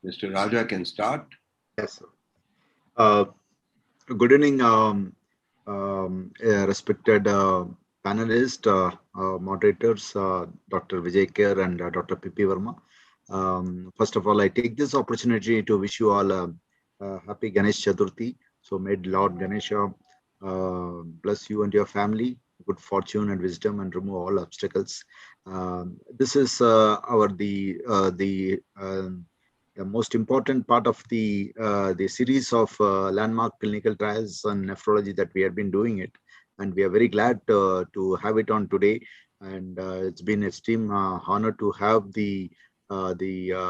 Mr. Raja can start. Yes, sir. Good evening, respected panelists, moderators, Dr. Vijay Kher and Dr. P.P. Verma. First of all, I take this opportunity to wish you all a happy Ganesh Chaturthi. So may Lord Ganesha bless you and your family, good fortune and wisdom, and remove all obstacles. This is the most important part of the series of landmark clinical trials on nephrology that we have been doing it, and we are very glad to have it on today. And it's been extreme honor to have the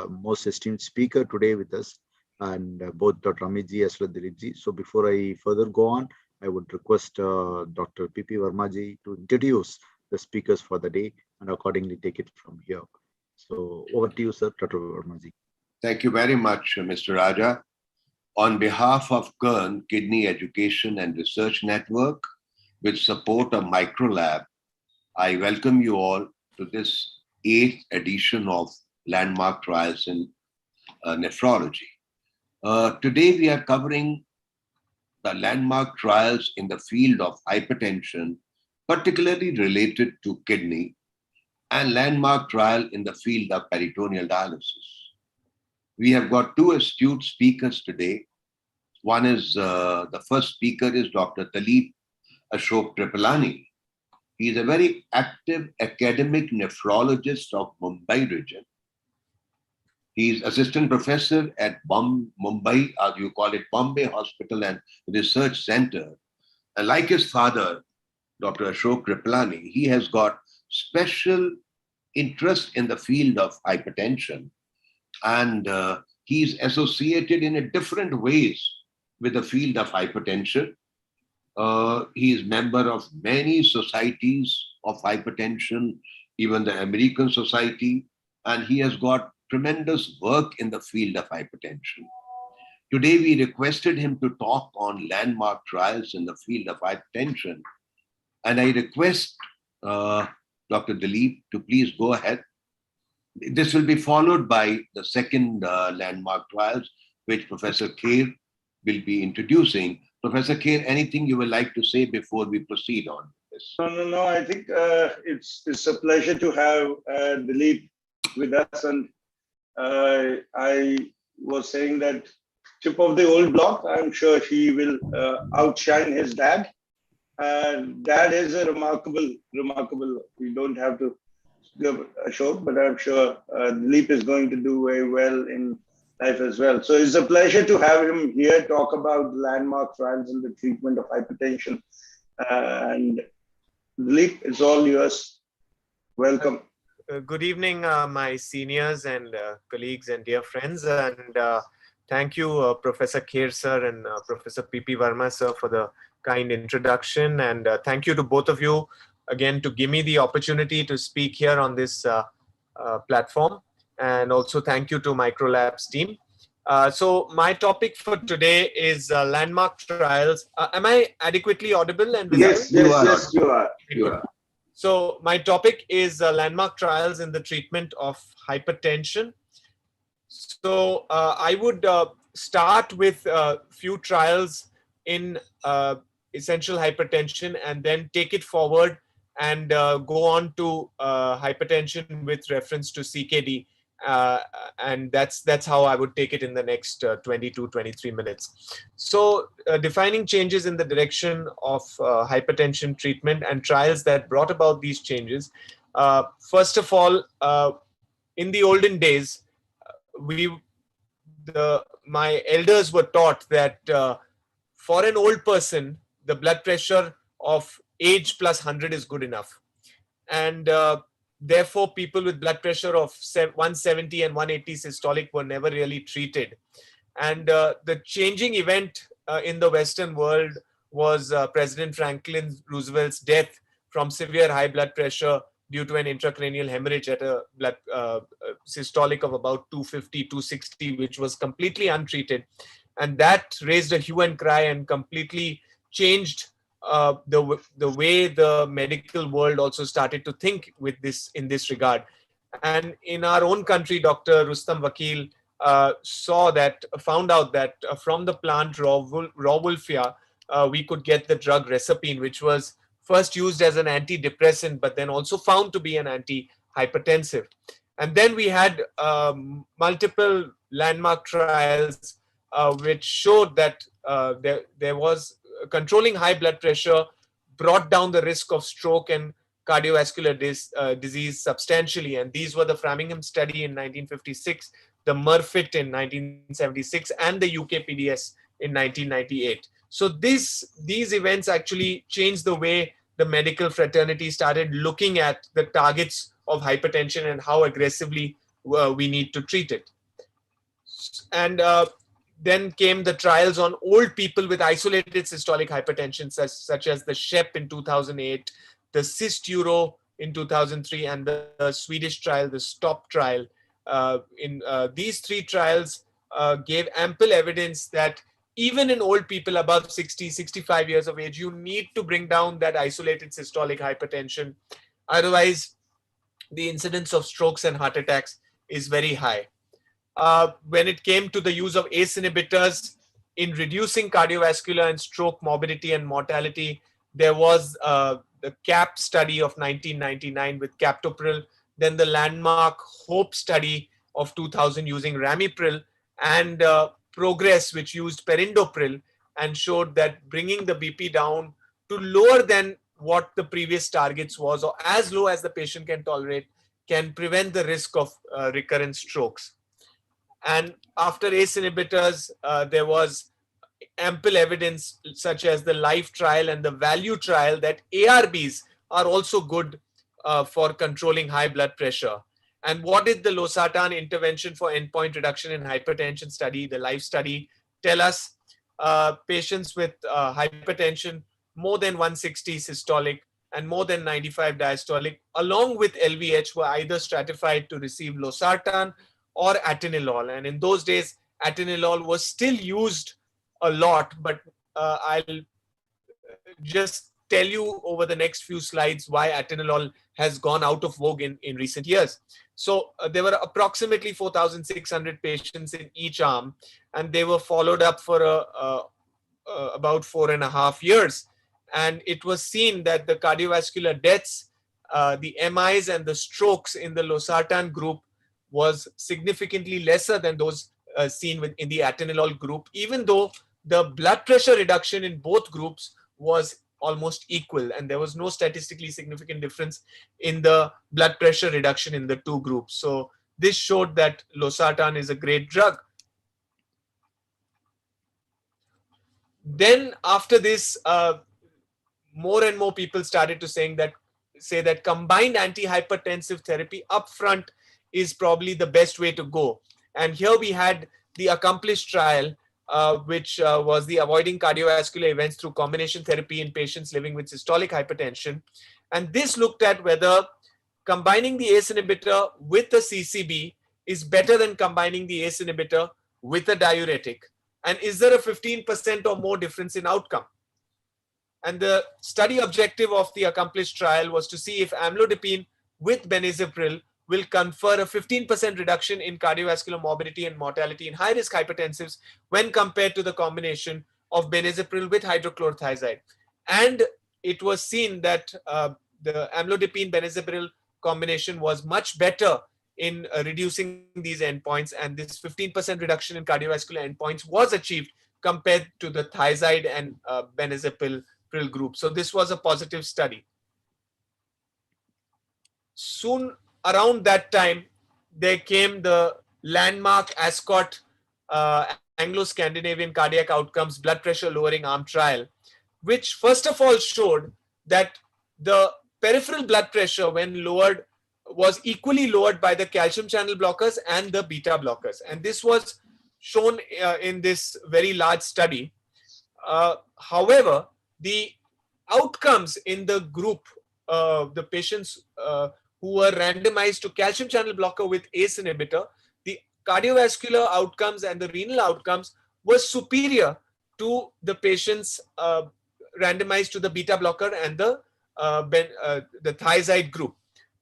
most esteemed speaker today with us, and both Dr. Amitji as well as Dilipji. So before I further go on, I would request Dr. P.P. Vermaji to introduce the speakers for the day and accordingly take it from here. So over to you, sir, Dr. Vermaji. Thank you very much, Mr. Raja. On behalf of Kern Kidney Education and Research Network, with support of Microlab, I welcome you all to this 8th edition of Landmark Trials in Nephrology. Today we are covering the landmark trials in the field of hypertension, particularly related to kidney, and landmark trial in the field of peritoneal dialysis. We have got two astute speakers today. One is, the first speaker is Dr. Dilip Ashok Tripalani. He is a very active academic nephrologist of Mumbai region. He is assistant professor at Mumbai, as you call it, Bombay Hospital and Research Center. And like his father, Dr. Ashok Tripalani, he has got special interest in the field of hypertension. And he is associated in a different ways with the field of hypertension. He is member of many societies of hypertension, even the American Society, and he has got tremendous work in the field of hypertension. Today, we requested him to talk on landmark trials in the field of hypertension. And I request Dr. Dilip to please go ahead. This will be followed by the second landmark trials, which Professor Kher will be introducing. Professor Kher, anything you would like to say before we proceed on this? No. I think it's a pleasure to have Dilip with us. And I was saying that chip of the old block, I'm sure he will outshine his dad. Dad is a remarkable. We don't have to give a show, but I'm sure Dilip is going to do very well in life as well. So it's a pleasure to have him here talk about landmark trials in the treatment of hypertension. And Dilip, it's all yours. Welcome. Good evening, my seniors and colleagues and dear friends. And thank you, Professor Kher sir and Professor P.P. Verma sir, for the kind introduction. And thank you to both of you again to give me the opportunity to speak here on this platform. And also thank you to Microlab's team. So my topic for today is landmark trials. Am I adequately audible and visible? Yes, you are. So my topic is landmark trials in the treatment of hypertension. So I would start with a few trials in essential hypertension and then take it forward and go on to hypertension with reference to CKD. And that's how I would take it in the next 20 to 23 minutes. So defining changes in the direction of hypertension treatment and trials that brought about these changes. First of all, in the olden days, my elders were taught that for an old person, the blood pressure of age plus 100 is good enough. and therefore people with blood pressure of 170 and 180 systolic were never really treated. And the changing event in the Western world was President Franklin Roosevelt's death from severe high blood pressure due to an intracranial hemorrhage at a blood systolic of about 250, 260, which was completely untreated. And that raised a hue and cry and completely changed the way the medical world also started to think with this in this regard. And in our own country, Dr. Rustam Vakil found out that from the plant Rauwolfia, we could get the drug Reserpine, which was first used as an antidepressant, but then also found to be an antihypertensive. And then we had multiple landmark trials which showed that there was controlling high blood pressure brought down the risk of stroke and cardiovascular disease substantially. And these were the Framingham study in 1956, the Murfit in 1976, and the UKPDS in 1998. So these events actually changed the way the medical fraternity started looking at the targets of hypertension and how aggressively we need to treat it. And then came the trials on old people with isolated systolic hypertension, such as the SHEP in 2008, the CIST-EURO in 2003, and the Swedish trial, the STOP trial. These three trials gave ample evidence that even in old people above 60, 65 years of age, you need to bring down that isolated systolic hypertension. Otherwise, the incidence of strokes and heart attacks is very high. When it came to the use of ACE inhibitors in reducing cardiovascular and stroke morbidity and mortality, there was the CAP study of 1999 with captopril, then the landmark HOPE study of 2000 using ramipril, and PROGRESS, which used perindopril, and showed that bringing the BP down to lower than what the previous targets was, or as low as the patient can tolerate, can prevent the risk of recurrent strokes. And after ACE inhibitors, there was ample evidence, such as the LIFE trial and the VALUE trial, that ARBs are also good for controlling high blood pressure. And what did the losartan intervention for endpoint reduction in hypertension study, the LIFE study, tell us? Patients with hypertension more than 160 systolic and more than 95 diastolic, along with LVH, were either stratified to receive losartan or atenolol. And in those days, atenolol was still used a lot, but I'll just tell you over the next few slides why atenolol has gone out of vogue in recent years. So there were approximately 4,600 patients in each arm, and they were followed up for about 4.5 years. And it was seen that the cardiovascular deaths, the MIs and the strokes in the losartan group was significantly lesser than those seen in the atenolol group, even though the blood pressure reduction in both groups was almost equal, and there was no statistically significant difference in the blood pressure reduction in the two groups. So this showed that losartan is a great drug. Then after this, more and more people started to say that combined antihypertensive therapy upfront is probably the best way to go. And here we had the ACCOMPLISH trial, which was the avoiding cardiovascular events through combination therapy in patients living with systolic hypertension. And this looked at whether combining the ACE inhibitor with a CCB is better than combining the ACE inhibitor with a diuretic. And is there a 15% or more difference in outcome? And the study objective of the ACCOMPLISH trial was to see if amlodipine with benazepril will confer a 15% reduction in cardiovascular morbidity and mortality in high-risk hypertensives when compared to the combination of benazepril with hydrochlorothiazide. And it was seen that the amlodipine benazepril combination was much better in reducing these endpoints, and this 15% reduction in cardiovascular endpoints was achieved compared to the thiazide and benazepril group. So this was a positive study. Soon around that time, there came the landmark ASCOT Anglo-Scandinavian Cardiac Outcomes Blood Pressure Lowering Arm Trial, which first of all showed that the peripheral blood pressure when lowered was equally lowered by the calcium channel blockers and the beta blockers. And this was shown in this very large study. However, the outcomes in the group, the patients who were randomized to calcium channel blocker with ACE inhibitor, the cardiovascular outcomes and the renal outcomes were superior to the patients randomized to the beta blocker and the thiazide group.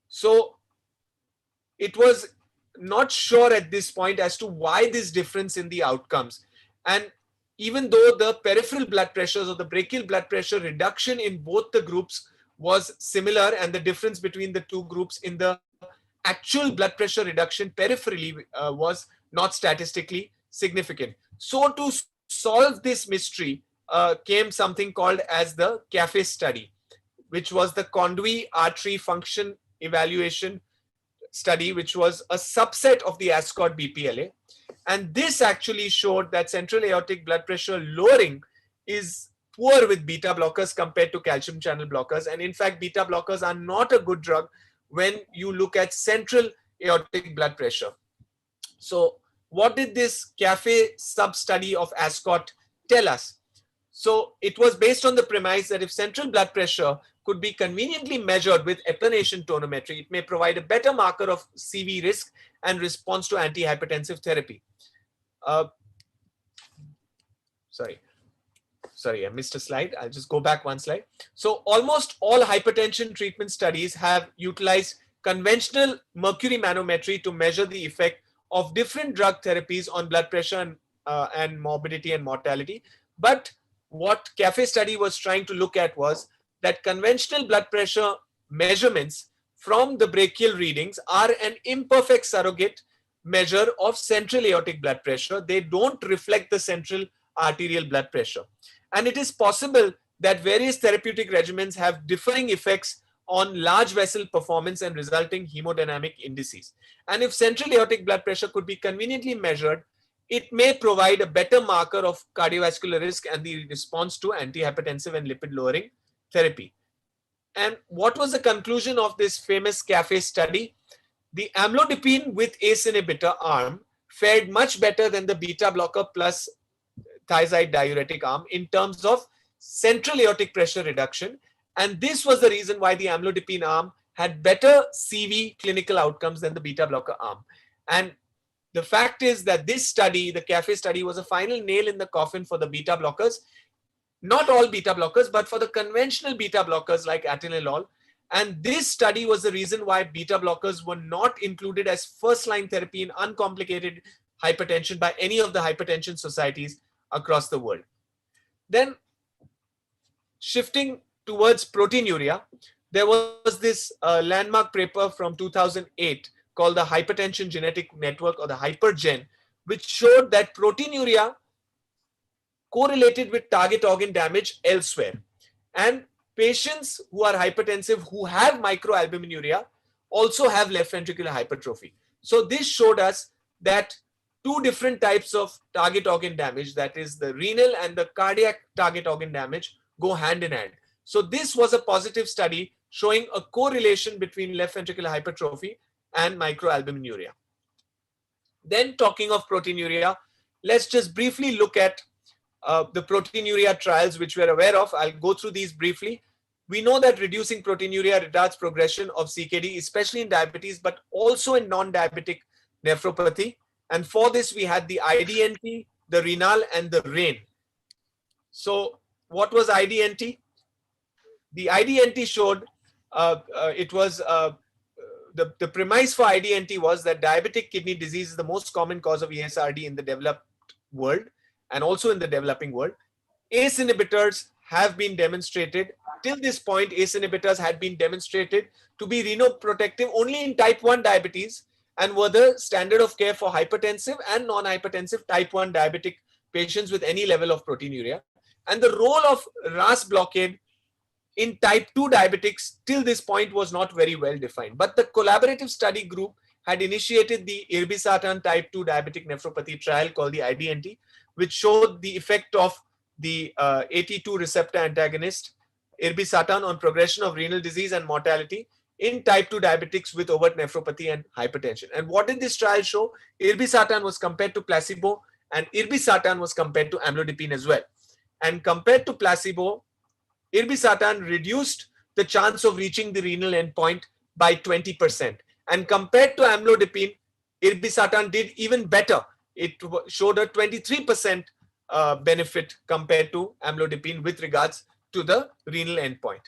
So it was not sure at this point as to why this difference in the outcomes. And even though the peripheral blood pressures or the brachial blood pressure reduction in both the groups was similar, and the difference between the two groups in the actual blood pressure reduction peripherally was not statistically significant. So to solve this mystery came something called as the CAFE study, which was the conduit artery function evaluation study, which was a subset of the ASCOT BPLA. And this actually showed that central aortic blood pressure lowering is poor with beta blockers compared to calcium channel blockers. And in fact, beta blockers are not a good drug when you look at central aortic blood pressure. So what did this CAFE sub-study of ASCOT tell us? So it was based on the premise that if central blood pressure could be conveniently measured with applanation tonometry, it may provide a better marker of CV risk and response to antihypertensive therapy. Sorry, I missed a slide. I'll just go back one slide. So almost all hypertension treatment studies have utilized conventional mercury manometry to measure the effect of different drug therapies on blood pressure and morbidity and mortality. But what CAFE study was trying to look at was that conventional blood pressure measurements from the brachial readings are an imperfect surrogate measure of central aortic blood pressure. They don't reflect the central arterial blood pressure. And it is possible that various therapeutic regimens have differing effects on large vessel performance and resulting hemodynamic indices. And if central aortic blood pressure could be conveniently measured, it may provide a better marker of cardiovascular risk and the response to antihypertensive and lipid lowering therapy. And what was the conclusion of this famous CAFE study? The amlodipine with ACE inhibitor arm fared much better than the beta blocker plus thiazide diuretic arm in terms of central aortic pressure reduction. And this was the reason why the amlodipine arm had better CV clinical outcomes than the beta blocker arm. And the fact is that this study, the CAFE study, was a final nail in the coffin for the beta blockers. Not all beta blockers, but for the conventional beta blockers like atenolol. And this study was the reason why beta blockers were not included as first-line therapy in uncomplicated hypertension by any of the hypertension societies across the world. Then, shifting towards proteinuria, there was this landmark paper from 2008 called the Hypertension Genetic Network, or the HyperGen, which showed that proteinuria correlated with target organ damage elsewhere. And patients who are hypertensive who have microalbuminuria also have left ventricular hypertrophy. So this showed us that two different types of target organ damage, that is the renal and the cardiac target organ damage, go hand in hand. So this was a positive study showing a correlation between left ventricular hypertrophy and microalbuminuria. Then, talking of proteinuria, let's just briefly look at the proteinuria trials which we're aware of. I'll go through these briefly. We know that reducing proteinuria retards progression of CKD, especially in diabetes, but also in non-diabetic nephropathy. And for this, we had the IDNT, the renal, and the RAIN. So what was IDNT? The IDNT showed it was the premise for IDNT was that diabetic kidney disease is the most common cause of ESRD in the developed world and also in the developing world. ACE inhibitors have been demonstrated. Till this point, ACE inhibitors had been demonstrated to be renoprotective only in type 1 diabetes and were the standard of care for hypertensive and non-hypertensive type 1 diabetic patients with any level of proteinuria. And the role of RAS blockade in type 2 diabetics till this point was not very well defined. But the collaborative study group had initiated the irbesartan type 2 diabetic nephropathy trial called the IDNT, which showed the effect of the AT2 receptor antagonist irbesartan on progression of renal disease and mortality in type 2 diabetics with overt nephropathy and hypertension. And what did this trial show? Irbesartan was compared to placebo, and irbesartan was compared to amlodipine as well. And compared to placebo, irbesartan reduced the chance of reaching the renal endpoint by 20%. And compared to amlodipine, irbesartan did even better. It showed a 23% benefit compared to amlodipine with regards to the renal endpoint.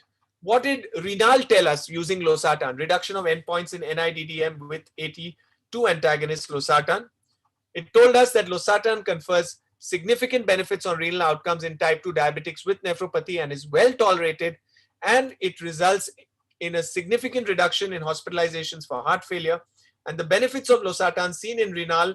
What did Renal tell us using losartan? Reduction of endpoints in NIDDM with AT2 antagonist losartan. It told us that losartan confers significant benefits on renal outcomes in type 2 diabetics with nephropathy and is well tolerated, and it results in a significant reduction in hospitalizations for heart failure. And the benefits of losartan seen in Renal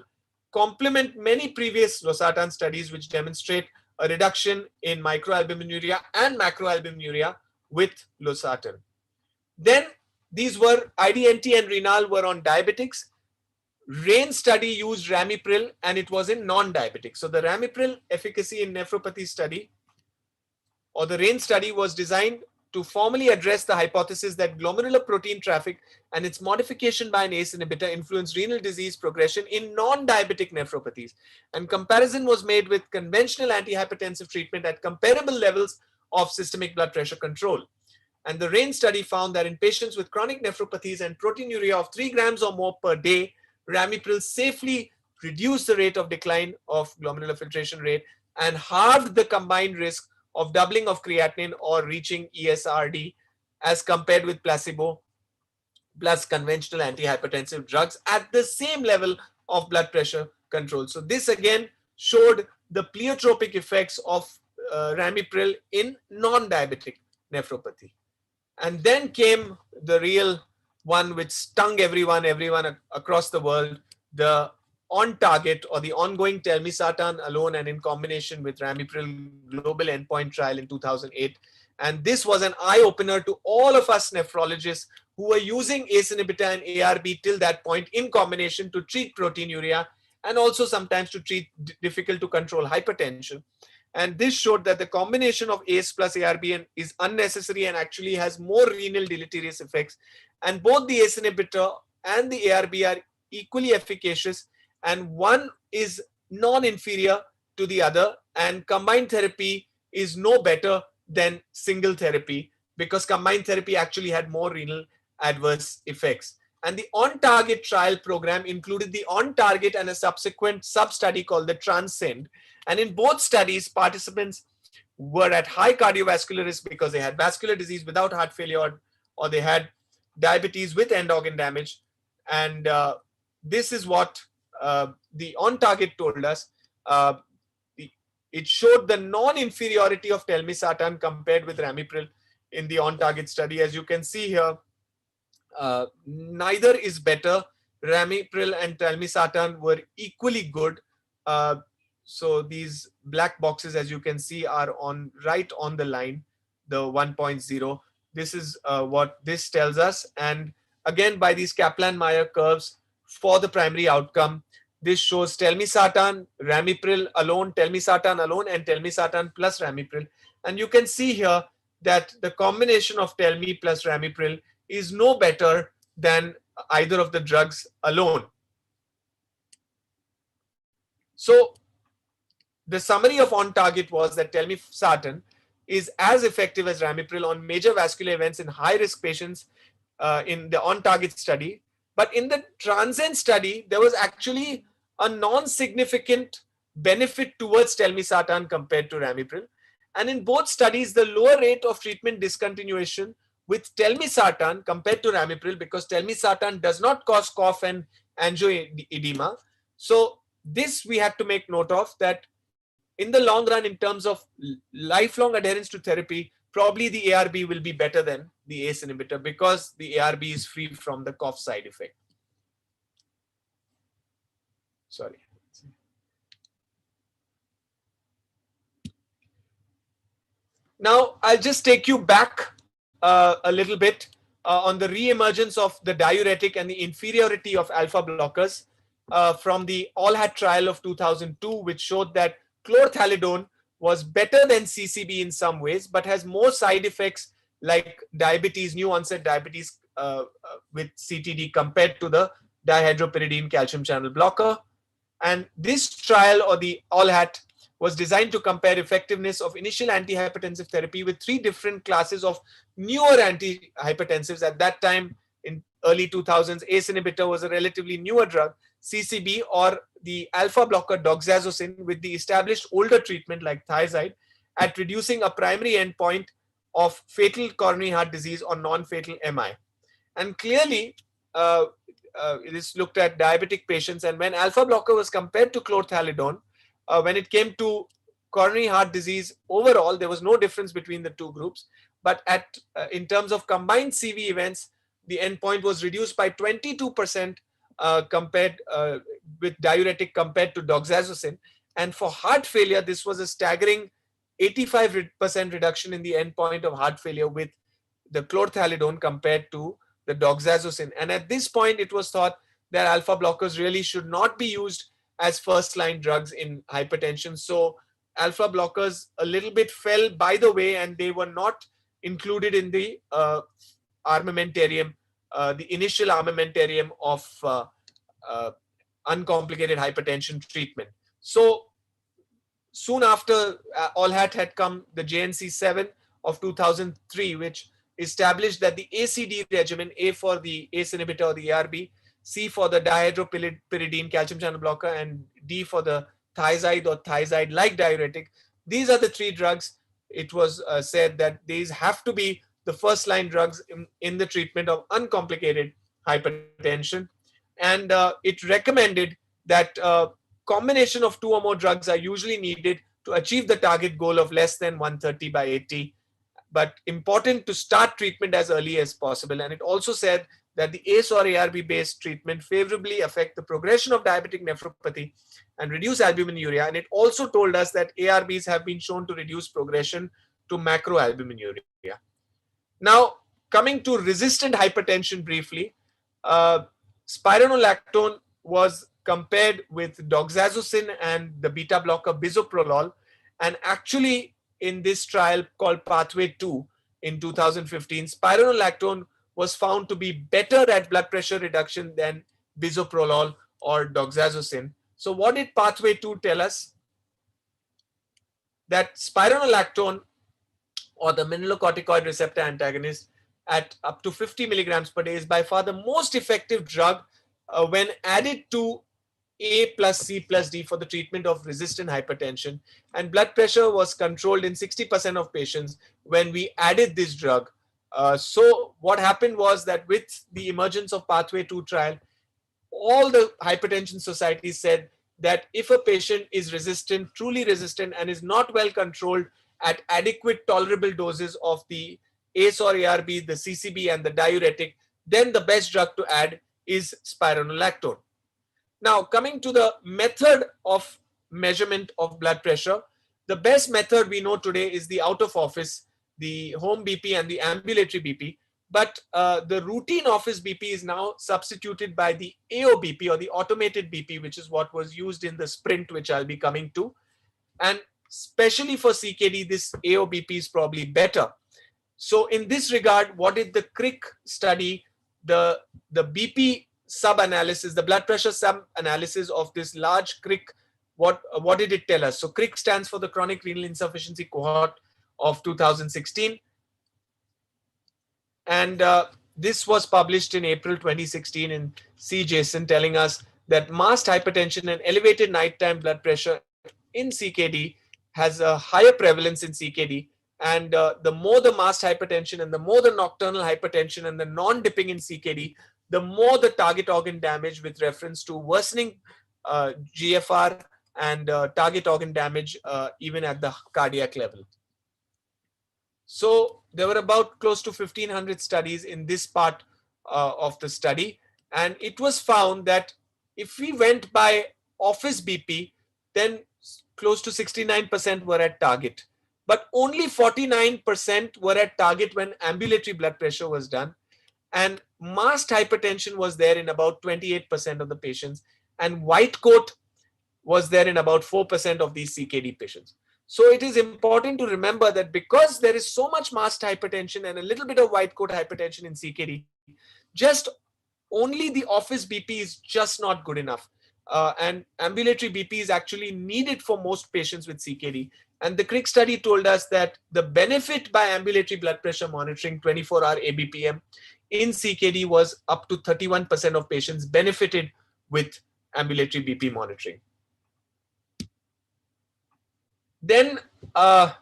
complement many previous losartan studies which demonstrate a reduction in microalbuminuria and macroalbuminuria with losartan. Then these were IDNT and Renal were on diabetics. RAIN study used ramipril and it was in non-diabetics. So the ramipril efficacy in nephropathy study, or the RAIN study, was designed to formally address the hypothesis that glomerular protein traffic and its modification by an ACE inhibitor influence renal disease progression in non-diabetic nephropathies. And comparison was made with conventional antihypertensive treatment at comparable levels of systemic blood pressure control. And the RAIN study found that in patients with chronic nephropathies and proteinuria of 3 grams or more per day, ramipril safely reduced the rate of decline of glomerular filtration rate and halved the combined risk of doubling of creatinine or reaching ESRD as compared with placebo plus conventional antihypertensive drugs at the same level of blood pressure control. So this again showed the pleiotropic effects of ramipril in non-diabetic nephropathy. And then came the real one which stung everyone across the world, the on-target or the ongoing telmisartan alone and in combination with ramipril global endpoint trial in 2008. And this was an eye-opener to all of us nephrologists who were using ACE inhibitor and ARB till that point in combination to treat proteinuria and also sometimes to treat difficult to control hypertension. And this showed that the combination of ACE plus ARB is unnecessary and actually has more renal deleterious effects. And both the ACE inhibitor and the ARB are equally efficacious, and one is non-inferior to the other, and combined therapy is no better than single therapy because combined therapy actually had more renal adverse effects. And the on-target trial program included the on-target and a subsequent sub-study called the Transcend. And in both studies, participants were at high cardiovascular risk because they had vascular disease without heart failure or they had diabetes with end organ damage. And this is what the on-target told us. It showed the non-inferiority of telmisartan compared with ramipril in the on-target study. As you can see here, neither is better. Ramipril and telmisartan were equally good. So these black boxes, as you can see, are right on the line, the 1.0. This is what this tells us. And again, by these Kaplan-Meier curves for the primary outcome, this shows telmisartan, ramipril alone, telmisartan alone, and telmisartan plus ramipril. And you can see here that the combination of telmi plus ramipril is no better than either of the drugs alone. So the summary of on-target was that telmisartan is as effective as ramipril on major vascular events in high-risk patients in the on-target study. But in the Transcend study, there was actually a non-significant benefit towards telmisartan compared to ramipril. And in both studies, the lower rate of treatment discontinuation with telmisartan compared to ramipril, because telmisartan does not cause cough and angioedema. So this we had to make note of, that in the long run, in terms of lifelong adherence to therapy, probably the ARB will be better than the ACE inhibitor because the ARB is free from the cough side effect. Sorry. Now, I'll just take you back a little bit on the re-emergence of the diuretic and the inferiority of alpha blockers from the ALLHAT trial of 2002, which showed that chlorthalidone was better than CCB in some ways, but has more side effects like diabetes, new onset diabetes with CTD compared to the dihydropyridine calcium channel blocker. And this trial, or the ALLHAT, was designed to compare effectiveness of initial antihypertensive therapy with 3 different classes of newer antihypertensives. At that time, in early 2000s, ACE inhibitor was a relatively newer drug, CCB, or the alpha blocker doxazosin, with the established older treatment like thiazide, at reducing a primary endpoint of fatal coronary heart disease or non-fatal MI. And clearly, it is looked at diabetic patients, and when alpha blocker was compared to chlorthalidone, when it came to coronary heart disease overall, there was no difference between the two groups. But in terms of combined CV events, the endpoint was reduced by 22% compared with diuretic compared to doxazosin. And for heart failure, this was a staggering 85% reduction in the endpoint of heart failure with the chlorthalidone compared to the doxazosin. And at this point, it was thought that alpha blockers really should not be used as first-line drugs in hypertension. So alpha blockers a little bit fell by the way, and they were not included in the armamentarium, the initial armamentarium of uncomplicated hypertension treatment. So soon after ALLHAT had come, the JNC 7 of 2003, which established that the ACD regimen, A for the ACE inhibitor or the ARB, C for the dihydropyridine calcium channel blocker, and D for the thiazide or thiazide-like diuretic. These are the 3 drugs. It was said that these have to be the first-line drugs in the treatment of uncomplicated hypertension. And it recommended that combination of 2 or more drugs are usually needed to achieve the target goal of less than 130/80. But important to start treatment as early as possible. And it also said that the ACE or ARB based treatment favorably affect the progression of diabetic nephropathy and reduce albuminuria. And it also told us that ARBs have been shown to reduce progression to macroalbuminuria. Now, coming to resistant hypertension briefly, spironolactone was compared with doxazosin and the beta blocker bisoprolol, and actually in this trial called Pathway 2 in 2015, spironolactone was found to be better at blood pressure reduction than bisoprolol or doxazosin. So what did Pathway 2 tell us? That spironolactone, or the mineralocorticoid receptor antagonist, at up to 50 milligrams per day is by far the most effective drug when added to A plus C plus D for the treatment of resistant hypertension. And blood pressure was controlled in 60% of patients when we added this drug. So what happened was that with the emergence of Pathway 2 trial, all the hypertension societies said that if a patient is resistant, truly resistant, and is not well controlled at adequate tolerable doses of the ACE or ARB, the CCB, and the diuretic, then the best drug to add is spironolactone. Now, coming to the method of measurement of blood pressure, the best method we know today is the out of office, the home BP and the ambulatory BP. But the routine office BP is now substituted by the AOBP, or the automated BP, which is what was used in the sprint, which I'll be coming to. And especially for CKD, this AOBP is probably better. So in this regard, what did the CRIC study, the BP sub-analysis, the blood pressure sub-analysis of this large CRIC, what did it tell us? So CRIC stands for the chronic renal insufficiency cohort of 2016. And this was published in April 2016 in CJASN, telling us that masked hypertension and elevated nighttime blood pressure in CKD has a higher prevalence in CKD. And the more the masked hypertension and the more the nocturnal hypertension and the non-dipping in CKD, the more the target organ damage with reference to worsening GFR and target organ damage even at the cardiac level. So there were about close to 1,500 studies in this part of the study. And it was found that if we went by office BP, then close to 69% were at target. But only 49% were at target when ambulatory blood pressure was done. And masked hypertension was there in about 28% of the patients. And white coat was there in about 4% of these CKD patients. So it is important to remember that because there is so much masked hypertension and a little bit of white coat hypertension in CKD, just only the office BP is just not good enough. And ambulatory BP is actually needed for most patients with CKD. And the CRIC study told us that the benefit by ambulatory blood pressure monitoring 24-hour ABPM in CKD was up to 31% of patients benefited with ambulatory BP monitoring. Then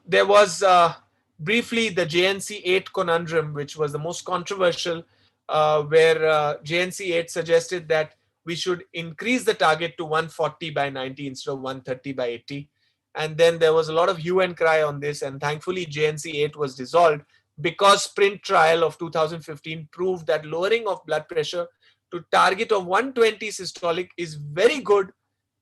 there was briefly the JNC8 conundrum, which was the most controversial, where JNC8 suggested that we should increase the target to 140 by 90 instead of 130 by 80. And then there was a lot of hue and cry on this, and thankfully JNC8 was dissolved because SPRINT trial of 2015 proved that lowering of blood pressure to target of 120 systolic is very good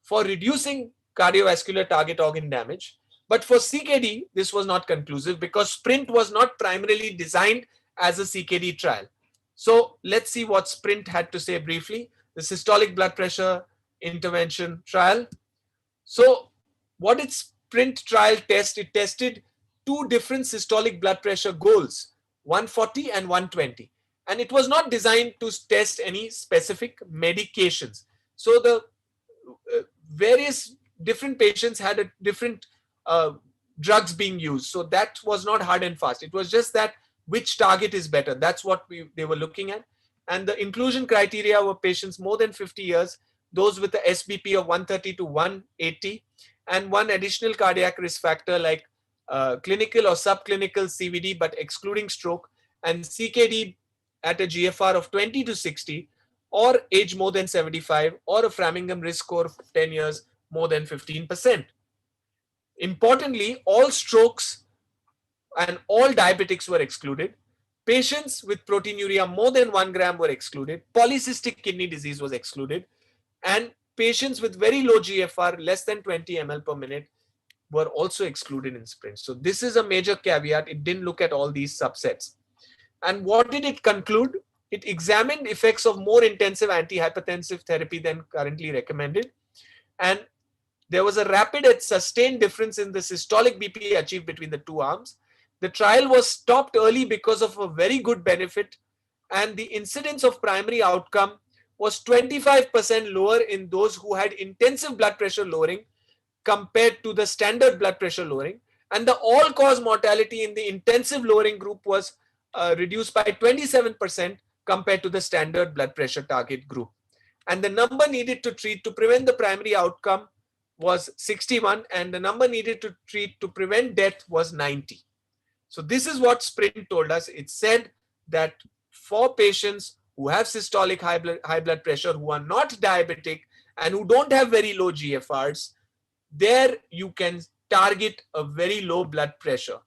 for reducing cardiovascular target organ damage. But for CKD, this was not conclusive because SPRINT was not primarily designed as a CKD trial. So let's see what SPRINT had to say briefly. The systolic blood pressure intervention trial. So what did SPRINT trial test? It tested two different systolic blood pressure goals, 140 and 120. And it was not designed to test any specific medications. So the various different patients had a different drugs being used. So that was not hard and fast. It was just that which target is better. That's what they were looking at. And the inclusion criteria were patients more than 50 years, those with the SBP of 130 to 180, and one additional cardiac risk factor like clinical or subclinical CVD, but excluding stroke, and CKD at a GFR of 20 to 60, or age more than 75, or a Framingham risk score of 10 years more than 15%. Importantly, all strokes and all diabetics were excluded. Patients with proteinuria more than 1 gram were excluded. Polycystic kidney disease was excluded. And patients with very low GFR, less than 20 ml per minute, were also excluded in SPRINT. So this is a major caveat. It didn't look at all these subsets. And what did it conclude? It examined effects of more intensive antihypertensive therapy than currently recommended. And there was a rapid and sustained difference in the systolic BP achieved between the two arms. The trial was stopped early because of a very good benefit, and the incidence of primary outcome was 25% lower in those who had intensive blood pressure lowering compared to the standard blood pressure lowering. And the all-cause mortality in the intensive lowering group was reduced by 27% compared to the standard blood pressure target group. And the number needed to treat to prevent the primary outcome was 61, and the number needed to treat to prevent death was 90. So this is what SPRINT told us. It said that for patients who have systolic high blood pressure, who are not diabetic, and who don't have very low GFRs, there you can target a very low blood pressure.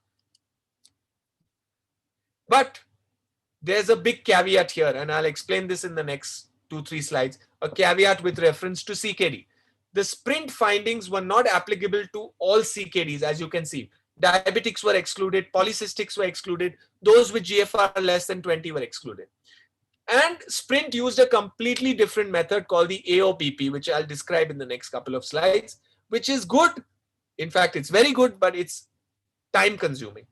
But there's a big caveat here, and I'll explain this in the next 2-3 slides, a caveat with reference to CKD. The SPRINT findings were not applicable to all CKDs, as you can see. Diabetics were excluded, polycystics were excluded, those with GFR less than 20 were excluded. And SPRINT used a completely different method called the AOBP, which I'll describe in the next couple of slides, which is good. In fact, it's very good, but it's time consuming.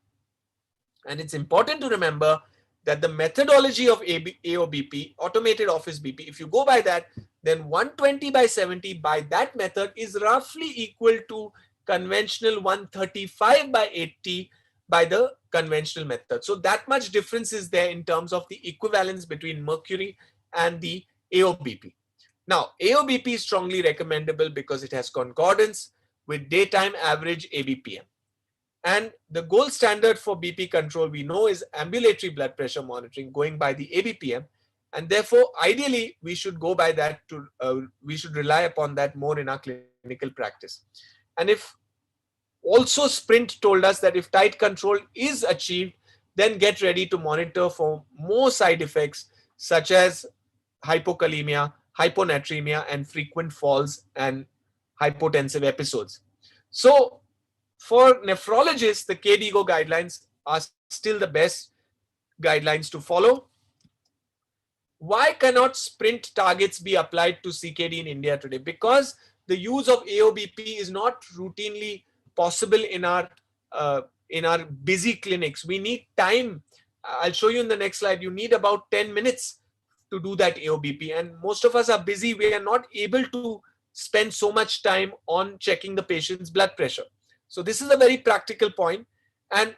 And it's important to remember that the methodology of AOBP, automated office BP, if you go by that, then 120 by 70 by that method is roughly equal to conventional 135 by 80 by the conventional method. So that much difference is there in terms of the equivalence between mercury and the AOBP. Now, AOBP is strongly recommendable because it has concordance with daytime average ABPM. And the gold standard for BP control we know is ambulatory blood pressure monitoring going by the ABPM. And therefore, ideally, we should go by that we should rely upon that more in our clinical practice. And if also SPRINT told us that if tight control is achieved, then get ready to monitor for more side effects such as hypokalemia, hyponatremia, and frequent falls and hypotensive episodes. So for nephrologists, the KDIGO guidelines are still the best guidelines to follow. Why cannot SPRINT targets be applied to CKD in India today? Because the use of AOBP is not routinely possible in our busy clinics. We need time. I'll show you in the next slide. You need about 10 minutes to do that AOBP, and most of us are busy. We are not able to spend so much time on checking the patient's blood pressure. So this is a very practical point, and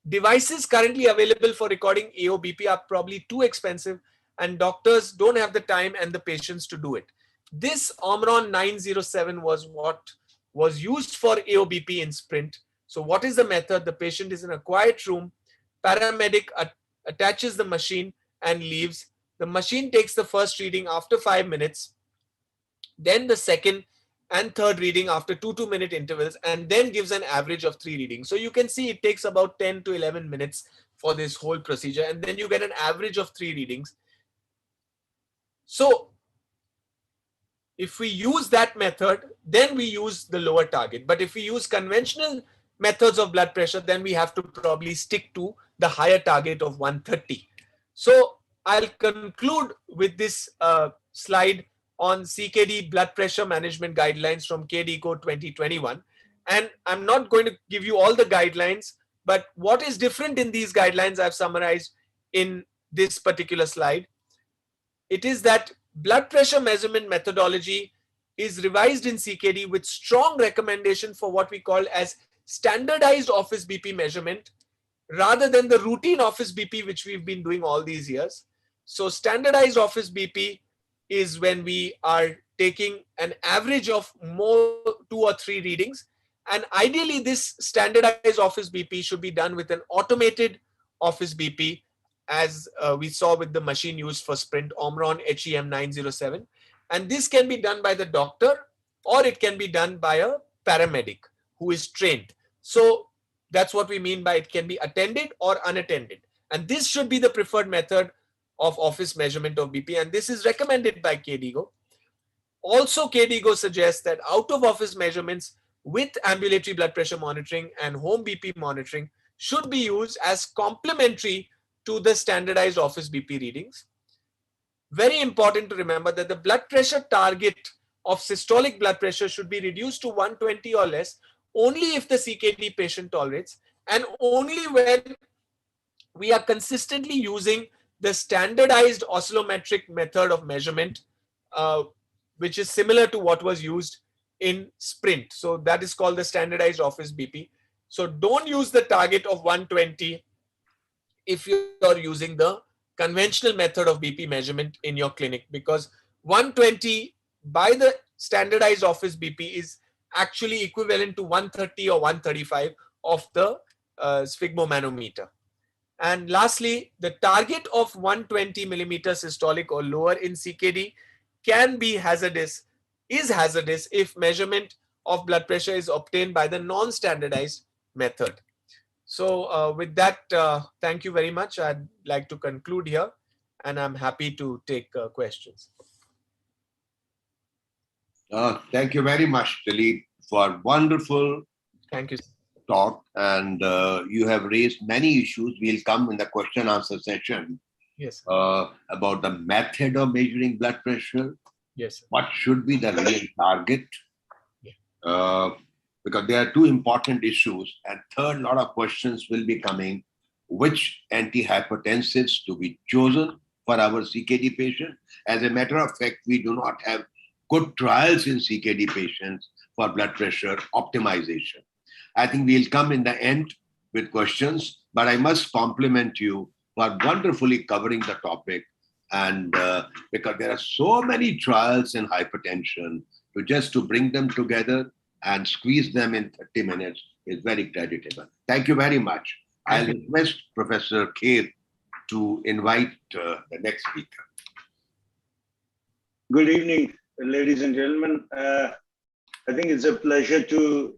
devices currently available for recording AOBP are probably too expensive, and doctors don't have the time and the patience to do it. This Omron 907 was what was used for AOBP in Sprint. So what is the method? The patient is in a quiet room, paramedic attaches the machine and leaves. The machine takes the first reading after 5 minutes, then the second and third reading after 2-2-minute intervals, and then gives an average of 3 readings. So you can see it takes about 10 to 11 minutes for this whole procedure, and then you get an average of 3 readings. So if we use that method, then we use the lower target. But if we use conventional methods of blood pressure, then we have to probably stick to the higher target of 130. So I'll conclude with this slide on CKD blood pressure management guidelines from KDIGO 2021. And I'm not going to give you all the guidelines, but what is different in these guidelines I've summarized in this particular slide. It is that blood pressure measurement methodology is revised in CKD with strong recommendation for what we call as standardized office BP measurement rather than the routine office BP which we've been doing all these years. So standardized office BP is when we are taking an average of more 2 or 3 readings, and ideally this standardized office BP should be done with an automated office BP, as we saw with the machine used for Sprint, Omron HEM 907. And this can be done by the doctor, or it can be done by a paramedic who is trained. So that's what we mean by it can be attended or unattended. And this should be the preferred method of office measurement of BP. And this is recommended by KDIGO. Also, KDIGO suggests that out-of-office measurements with ambulatory blood pressure monitoring and home BP monitoring should be used as complementary to the standardized office BP readings. Very important to remember that the blood pressure target of systolic blood pressure should be reduced to 120 or less only if the CKD patient tolerates, and only when we are consistently using the standardized oscillometric method of measurement, which is similar to what was used in Sprint. So that is called the standardized office BP. So don't use the target of 120 if you're using the conventional method of BP measurement in your clinic, because 120 by the standardized office BP is actually equivalent to 130 or 135 of the sphygmomanometer. And lastly, the target of 120 millimeter systolic or lower in CKD can be hazardous, is hazardous if measurement of blood pressure is obtained by the non-standardized method. So with that, thank you very much. I'd like to conclude here, and I'm happy to take questions. Thank you very much, Dilip, for wonderful Thank you. talk. And you have raised many issues. We'll come in the question answer session. Yes. About the method of measuring blood pressure. Yes. What should be the real target? Yeah. Because there are 2 important issues. And third, a lot of questions will be coming. Which antihypertensives to be chosen for our CKD patient? As a matter of fact, we do not have good trials in CKD patients for blood pressure optimization. I think we'll come in the end with questions, but I must compliment you for wonderfully covering the topic. And because there are so many trials in hypertension, to bring them together and squeeze them in 30 minutes is very creditable. Thank you very much. I'll request Professor Kher to invite the next speaker. Good evening, ladies and gentlemen. I think it's a pleasure to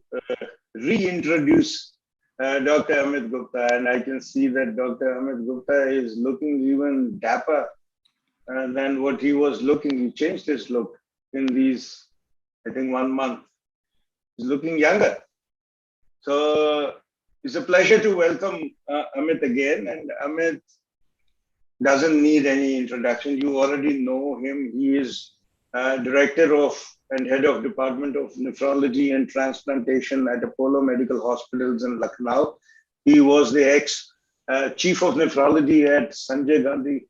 reintroduce Dr. Amit Gupta, and I can see that Dr. Amit Gupta is looking even dapper than what he was looking. He changed his look in these, I think, 1 month. He's looking younger. So it's a pleasure to welcome Amit again. And Amit doesn't need any introduction. You already know him. He is Director of and Head of Department of Nephrology and Transplantation at Apollo Medical Hospitals in Lucknow. He was the ex-Chief of Nephrology at Sanjay Gandhi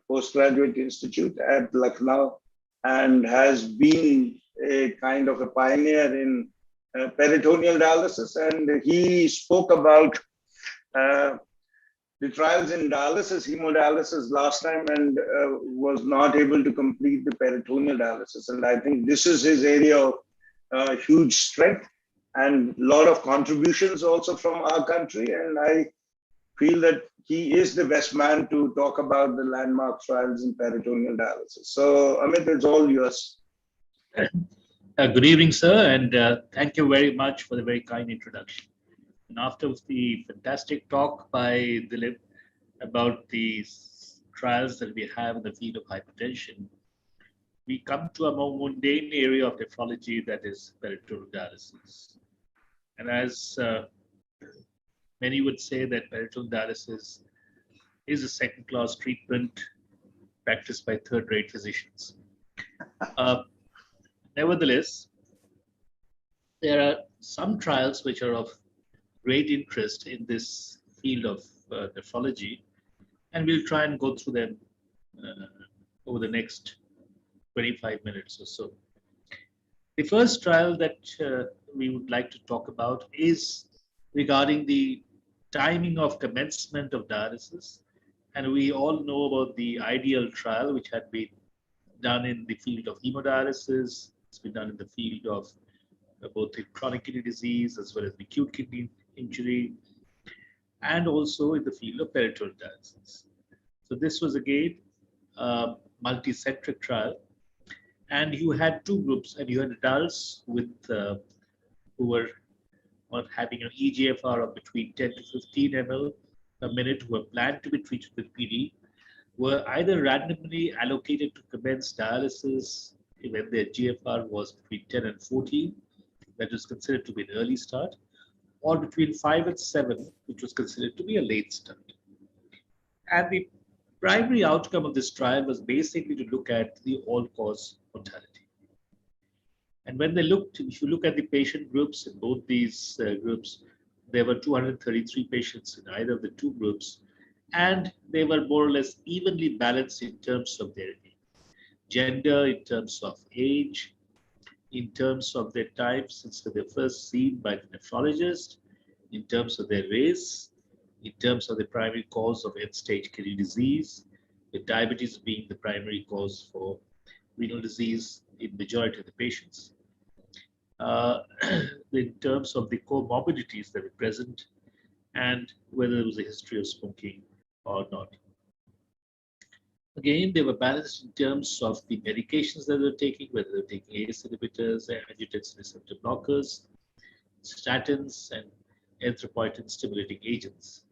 Postgraduate Institute at Lucknow, and has been a kind of a pioneer in peritoneal dialysis. And he spoke about the trials in dialysis, hemodialysis last time, and was not able to complete the peritoneal dialysis. And I think this is his area of huge strength and a lot of contributions also from our country. And I feel that he is the best man to talk about the landmark trials in peritoneal dialysis. So, Amit, it's all yours. Good evening, sir, and thank you very much for the very kind introduction. And after the fantastic talk by Dilip about the trials that we have in the field of hypertension, we come to a more mundane area of nephrology, that is peritoneal dialysis. And as many would say, that peritoneal dialysis is a second-class treatment practiced by third-rate physicians. Nevertheless, there are some trials which are of great interest in this field of nephrology, and we'll try and go through them over the next 25 minutes or so. The first trial that we would like to talk about is regarding the timing of commencement of dialysis. And we all know about the IDEAL trial, which had been done in the field of hemodialysis. It's been done in the field of both the chronic kidney disease as well as the acute kidney injury, and also in the field of peritoneal dialysis. So this was again a multi-centric trial, and you had two groups, and you had adults with who were having an EGFR of between 10 to 15 ml a minute, who were planned to be treated with PD, were either randomly allocated to commence dialysis when their GFR was between 10 and 14, that was considered to be an early start, or between 5 and 7, which was considered to be a late start. And the primary outcome of this trial was basically to look at the all-cause mortality. And when they looked, if you look at the patient groups in both these groups, there were 233 patients in either of the two groups, and they were more or less evenly balanced in terms of their gender, in terms of age, in terms of their time since they were first seen by the nephrologist, in terms of their race, in terms of the primary cause of end-stage kidney disease, with diabetes being the primary cause for renal disease in majority of the patients. In terms of the comorbidities that were present, and whether there was a history of smoking or not. Again, they were balanced in terms of the medications that they were taking, whether they were taking ACE inhibitors, angiotensin receptor blockers, statins, and erythropoietin stimulating agents.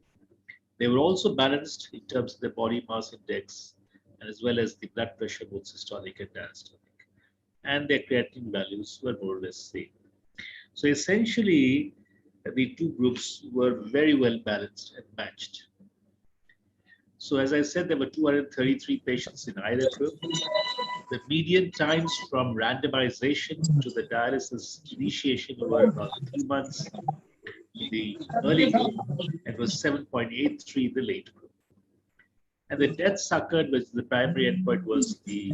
They were also balanced in terms of the body mass index, and as well as the blood pressure, both systolic and diastolic. And their creatinine values were more or less same. So essentially, the two groups were very well balanced and matched. So as I said, there were 233 patients in either group. The median times from randomization to the dialysis initiation were about 3 months in the early group, and was 7.83 in the late group. And the deaths occurred, which the primary endpoint was the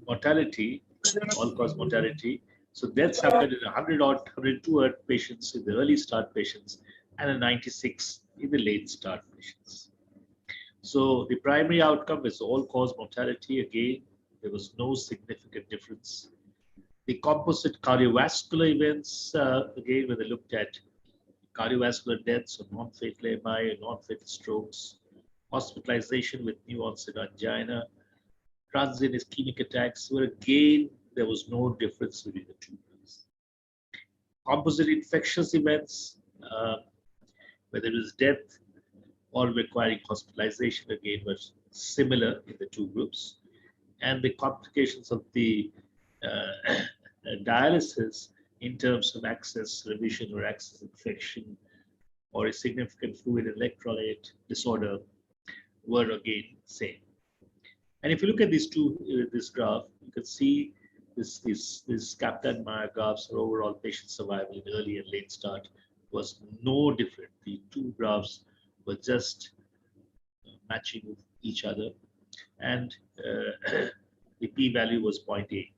mortality, all-cause mortality. So deaths occurred in 102 patients in the early start patients, and a 96 in the late start patients. So the primary outcome is all-cause mortality. Again, there was no significant difference. The composite cardiovascular events, again, when they looked at cardiovascular deaths or non-fatal MI, non-fatal strokes, hospitalization with new onset angina, transient ischemic attacks, where again, there was no difference between the two groups. Composite infectious events, whether it was death or requiring hospitalization, again, was similar in the two groups. And the complications of the dialysis in terms of access revision or access infection or a significant fluid electrolyte disorder were again same. And if you look at these this graph, you can see this Kaplan-Meier graphs for overall patient survival in early and late start was no different. The two graphs were just matching each other, and the p-value was 0.8.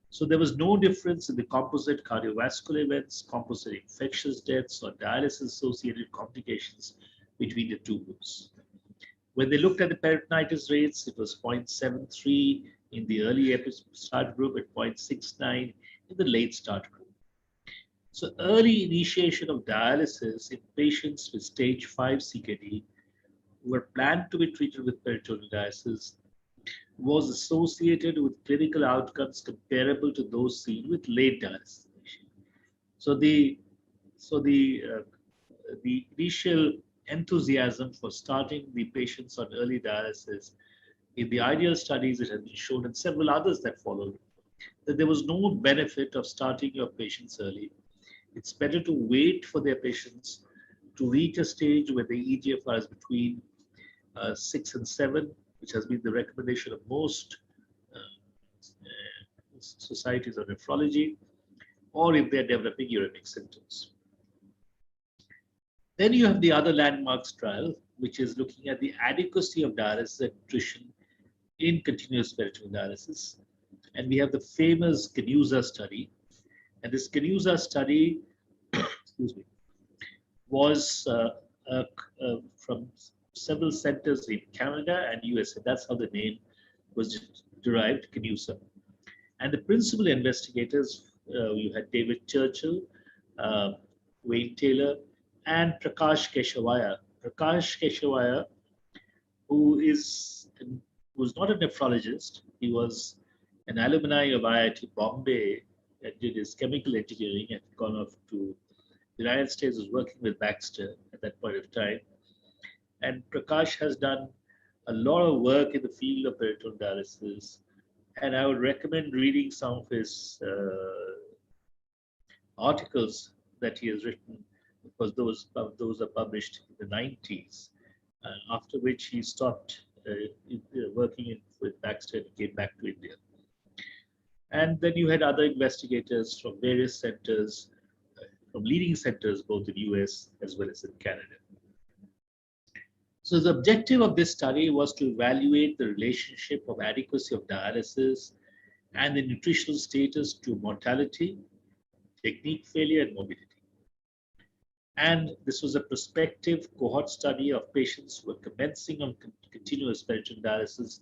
So there was no difference in the composite cardiovascular events, composite infectious deaths, or dialysis-associated complications between the two groups. When they looked at the peritonitis rates, it was 0.73 in the early start group and 0.69 in the late start group. So early initiation of dialysis in patients with stage 5 CKD who were planned to be treated with peritoneal dialysis was associated with clinical outcomes comparable to those seen with late dialysis. So the initial enthusiasm for starting the patients on early dialysis in the ideal studies, it has been shown, and several others that followed, that there was no benefit of starting your patients early. It's better to wait for their patients to reach a stage where the eGFR is between 6 and 7, which has been the recommendation of most societies of nephrology, or if they're developing uremic symptoms. Then you have the other landmarks trial, which is looking at the adequacy of dialysis and nutrition in continuous peritoneal dialysis. And we have the famous CANUSA study. And this CANUSA study, excuse me, was from several centers in Canada and USA. That's how the name was derived, CANUSA. And the principal investigators, you had David Churchill, Wayne Taylor, and Prakash Keshavaya. Prakash Keshavaya, who was not a nephrologist, he was an alumni of IIT Bombay and did his chemical engineering and gone off to the United States, was working with Baxter at that point of time. And Prakash has done a lot of work in the field of peritoneal dialysis, and I would recommend reading some of his articles that he has written, because those are published in the 90s, after which he stopped working with Baxter and came back to India. And then you had other investigators from various centers, from leading centers, both in US as well as in Canada. So the objective of this study was to evaluate the relationship of adequacy of dialysis and the nutritional status to mortality, technique failure, and morbidity. And this was a prospective cohort study of patients who were commencing on continuous peritoneal dialysis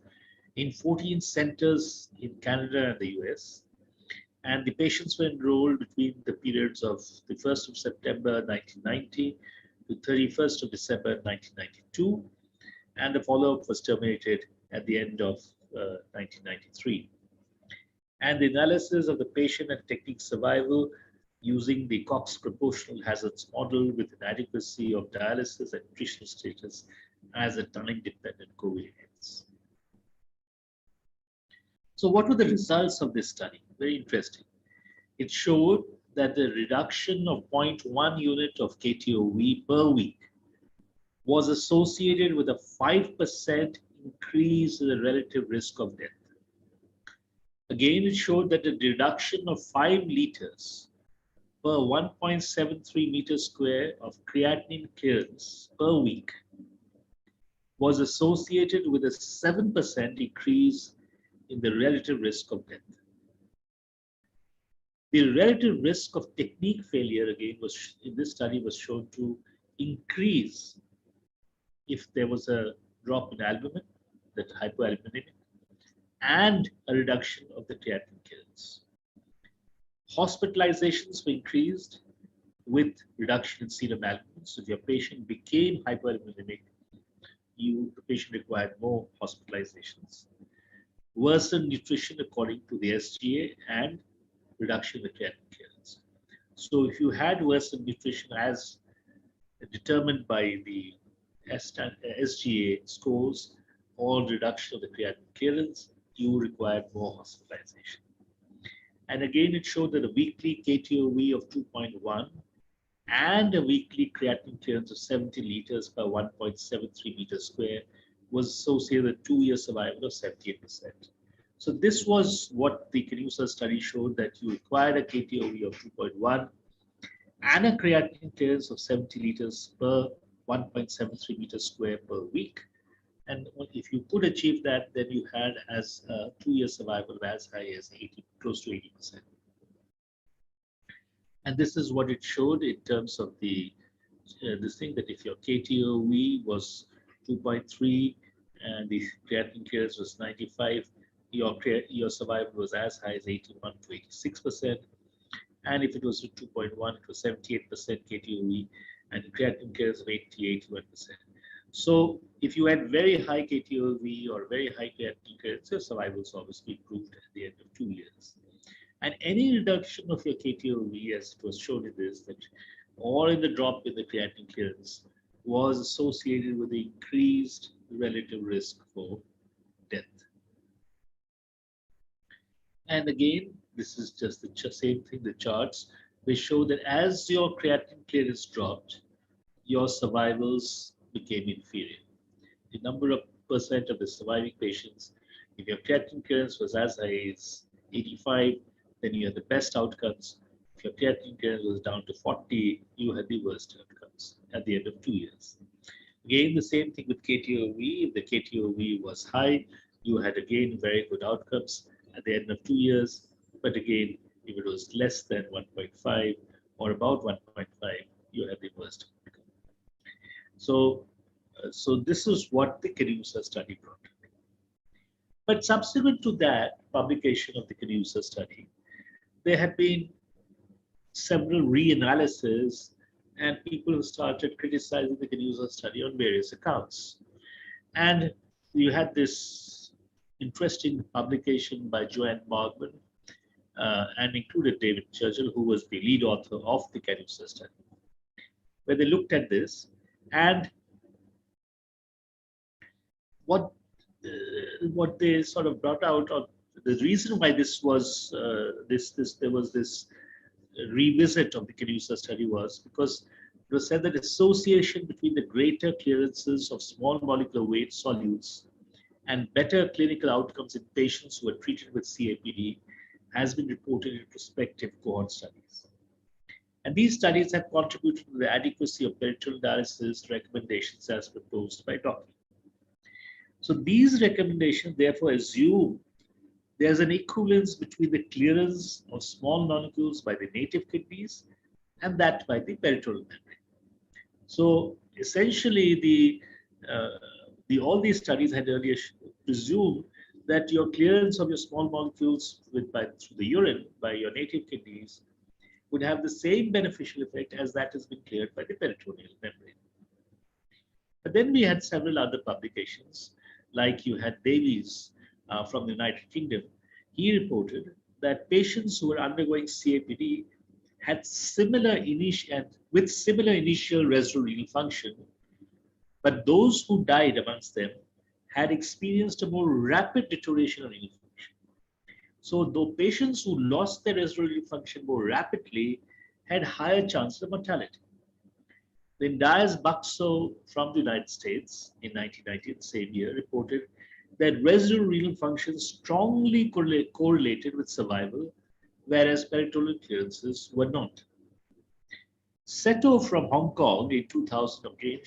in 14 centers in Canada and the US. And the patients were enrolled between the periods of the 1st of September 1990 to 31st of December 1992. And the follow-up was terminated at the end of 1993. And the analysis of the patient and technique survival using the Cox proportional hazards model with inadequacy of dialysis and nutritional status as a time-dependent covariance. So what were the results of this study? Very interesting. It showed that the reduction of 0.1 unit of KTOV per week was associated with a 5% increase in the relative risk of death. Again, it showed that the reduction of 5 liters per 1.73 meters square of creatinine clearance per week was associated with a 7% increase in the relative risk of death. The relative risk of technique failure, again, was in this study was shown to increase if there was a drop in albumin, that hypoalbuminemic, and a reduction of the creatinine clearance. Hospitalizations were increased with reduction in serum albumin. So if your patient became hypoalbuminemic, the patient required more hospitalizations. Worsened nutrition according to the SGA and reduction in the creatinine clearance. So if you had worsened nutrition as determined by the SGA scores or reduction of the creatinine clearance, you required more hospitalization. And again, it showed that a weekly KTOV of 2.1 and a weekly creatinine clearance of 70 liters per 1.73 meters square was associated with 2-year survival of 78%. So this was what the Canusa study showed, that you required a KTOV of 2.1 and a creatinine clearance of 70 liters per 1.73 meters square per week. And if you could achieve that, then you had as a 2-year survival as high as 80, close to 80%. And this is what it showed in terms of this thing, that if your KTOV was 2.3 and the creatinine clearance was 95, your survival was as high as 81 to 86%. And if it was 2.1, it was 78% KTOV and creatinine clearance of 81%. So if you had very high KTOV or very high creatinine clearance, your survival was obviously improved at the end of 2 years. And any reduction of your KTOV, as it was shown in this, that or in the drop in the creatinine clearance, was associated with the increased relative risk for death. And again, this is just the same thing, the charts, they show that as your creatinine clearance dropped, your survivals became inferior. The number of percent of the surviving patients, if your creatinine clearance was as high as 85, then you had the best outcomes. If your creatinine clearance was down to 40, you had the worst outcomes at the end of 2 years. Again, the same thing with KTOV. If the KTOV was high, you had again very good outcomes at the end of 2 years. But again, if it was less than 1.5 or about 1.5, you had the worst outcome. So this is what the Canusa study brought. But subsequent to that publication of the Canusa study, there had been several reanalyses, and people started criticizing the Canusa study on various accounts. And you had this interesting publication by Joanne Margman and included David Churchill, who was the lead author of the Canusa study, where they looked at this and what they sort of brought out, or the reason why this was there was this revisit of the Canusa study was because it was said that association between the greater clearances of small molecular weight solutes and better clinical outcomes in patients who were treated with CAPD has been reported in prospective cohort studies. And these studies have contributed to the adequacy of peritoneal dialysis recommendations as proposed by Docking. So these recommendations therefore assume there's an equivalence between the clearance of small molecules by the native kidneys and that by the peritoneal membrane. So essentially, all these studies had earlier presumed that your clearance of your small molecules through the urine by your native kidneys would have the same beneficial effect as that has been cleared by the peritoneal membrane. But then we had several other publications, like you had Davies from the United Kingdom. He reported that patients who were undergoing CAPD had similar initial residual renal function, but those who died amongst them had experienced a more rapid deterioration of renal function. So though patients who lost their residual renal function more rapidly had higher chances of mortality. Then Dias Buxo from the United States in 1990, the same year, reported that residual renal function strongly correlated with survival, whereas peritoneal clearances were not. Seto from Hong Kong in 2000 again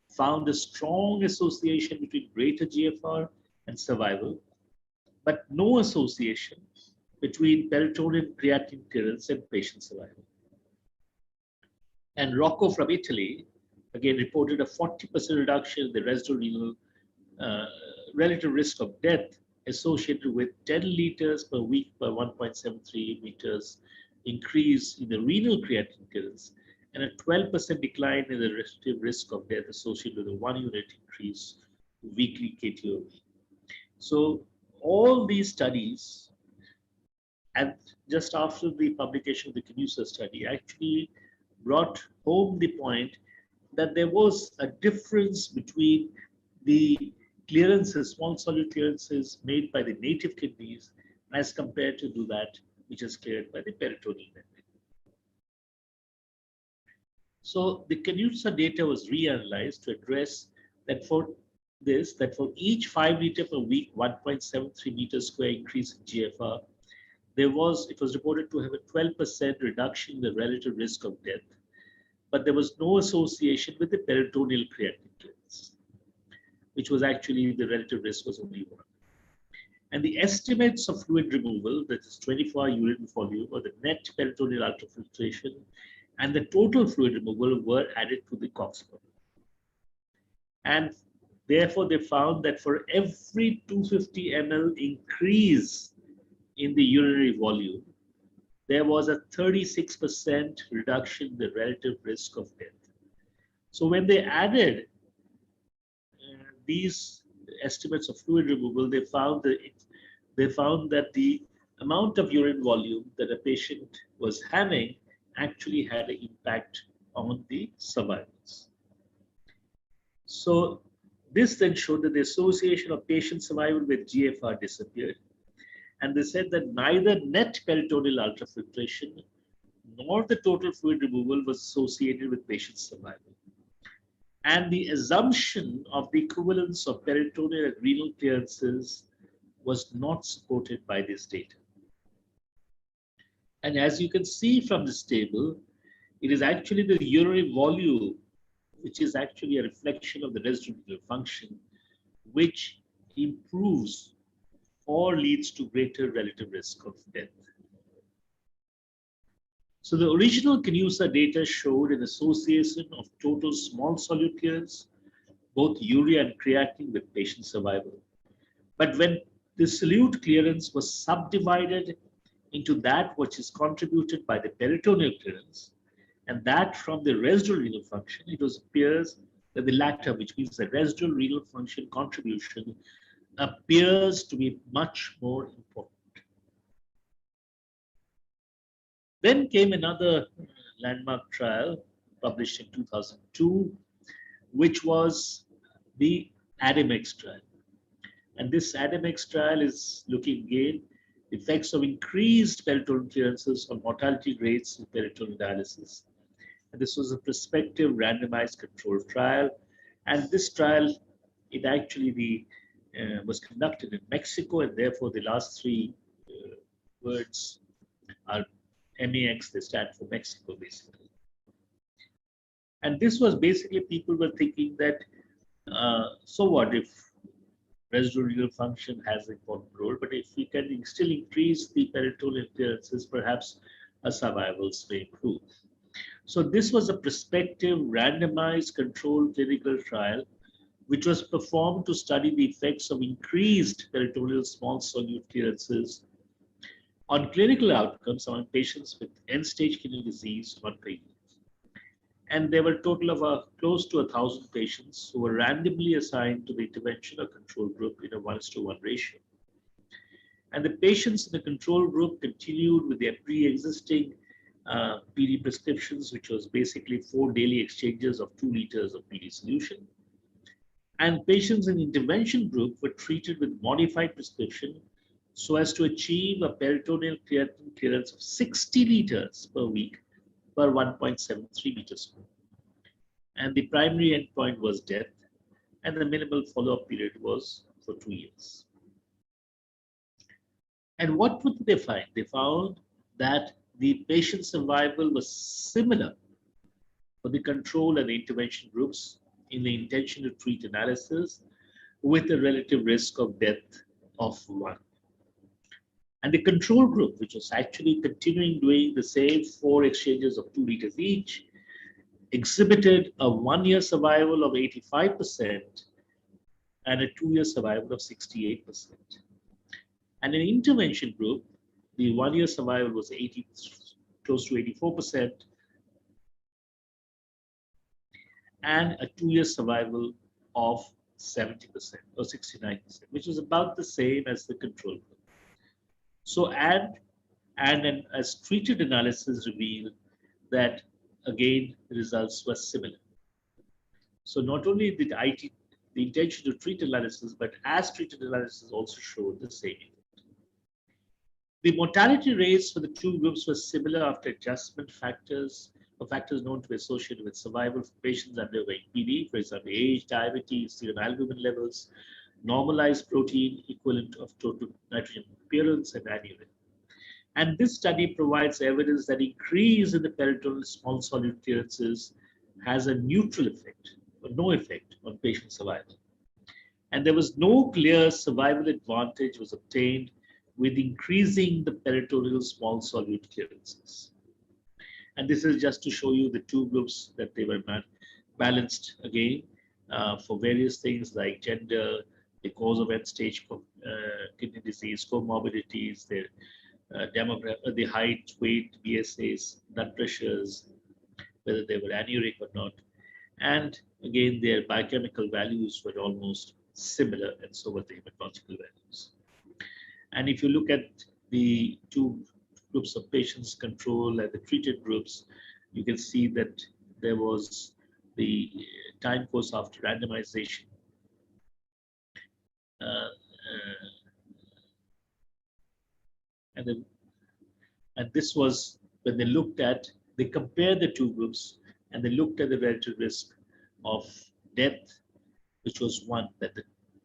found a strong association between greater GFR and survival, but no association between peritoneal creatinine clearance and patient survival. And Rocco from Italy, again, reported a 40% reduction in the residual renal relative risk of death associated with 10 liters per week per 1.73 meters increase in the renal creatinine clearance and a 12% decline in the relative risk of death associated with a 1 unit increase weekly KTOV. So all these studies, and just after the publication of the Canusa study, actually brought home the point that there was a difference between the clearances, small solute clearances made by the native kidneys as compared to that which is cleared by the peritoneal membrane. So the Canusa data was reanalyzed to address that for this, that for each 5 liter per week, 1.73 meters square increase in GFR, it was reported to have a 12% reduction in the relative risk of death, but there was no association with the peritoneal creatinine clearance, which was actually the relative risk was only 1. And the estimates of fluid removal, that is 24-hour urine volume, or the net peritoneal ultrafiltration, and the total fluid removal were added to the Cox model. And therefore, they found that for every 250 ml increase in the urinary volume, there was a 36% reduction in the relative risk of death. So when they added these estimates of fluid removal, they found that the amount of urine volume that a patient was having actually had an impact on the survivals. So this then showed that the association of patient survival with GFR disappeared. And they said that neither net peritoneal ultrafiltration nor the total fluid removal was associated with patient survival. And the assumption of the equivalence of peritoneal and renal clearances was not supported by this data. And as you can see from this table, it is actually the urinary volume, which is actually a reflection of the residual renal function, which improves or leads to greater relative risk of death. So the original CANUSA data showed an association of total small solute clearance, both urea and creatinine, with patient survival. But when the solute clearance was subdivided into that which is contributed by the peritoneal clearance and that from the residual renal function, it appears that the latter, which means the residual renal function contribution, appears to be much more important. Then came another landmark trial published in 2002, which was the ADAMEX trial. And this ADAMEX trial is looking again effects of increased peritoneal clearances on mortality rates in peritoneal dialysis. And this was a prospective randomized controlled trial. And this trial, it actually was conducted in Mexico, and therefore the last three words are MEX, they stand for Mexico basically. And this was basically, people were thinking that, so what if residual renal function has an important role, but if we can still increase the peritoneal clearances, perhaps our survivals may improve. So this was a prospective randomized controlled clinical trial, which was performed to study the effects of increased peritoneal small solute clearances on clinical outcomes among patients with end-stage kidney disease 1 per year. And there were a total of close to 1,000 patients who were randomly assigned to the intervention or control group in a 1:1 ratio. And the patients in the control group continued with their pre-existing PD prescriptions, which was basically 4 daily exchanges of 2 liters of PD solution. And patients in the intervention group were treated with modified prescription so as to achieve a peritoneal creatinine clearance of 60 liters per week per 1.73 meters square. And the primary endpoint was death, and the minimal follow-up period was for 2 years. And what would they find? They found that the patient survival was similar for the control and the intervention groups in the intention to treat analysis, with a relative risk of death of 1. And the control group, which was actually continuing doing the same 4 exchanges of 2 liters each, exhibited a 1-year survival of 85% and a 2-year survival of 68%. And in intervention group, the 1-year survival was close to 84%, and a 2-year survival of 70% or 69%, which was about the same as the control group. So, and as treated analysis revealed that, again, the results were similar. So not only did the intention to treat analysis, but as treated analysis also showed the same effect. The mortality rates for the 2 groups were similar after adjustment factors of factors known to be associated with survival for patients undergoing PD, for example, age, diabetes, serum albumin levels, normalized protein equivalent of total nitrogen appearance, and anuria. And this study provides evidence that increase in the peritoneal small solute clearances has a neutral effect or no effect on patient survival. And there was no clear survival advantage was obtained with increasing the peritoneal small solute clearances. And this is just to show you the two groups that they were balanced again for various things like gender, the cause of end-stage kidney disease, comorbidities, their the height, weight, BSAs, blood pressures, whether they were anuric or not. And again, their biochemical values were almost similar, and so were the hematological values. And if you look at the two groups of patients, control and the treated groups, you can see that there was the time course after randomization. And this was when they looked at, they compared the two groups and they looked at the relative risk of death, which was one.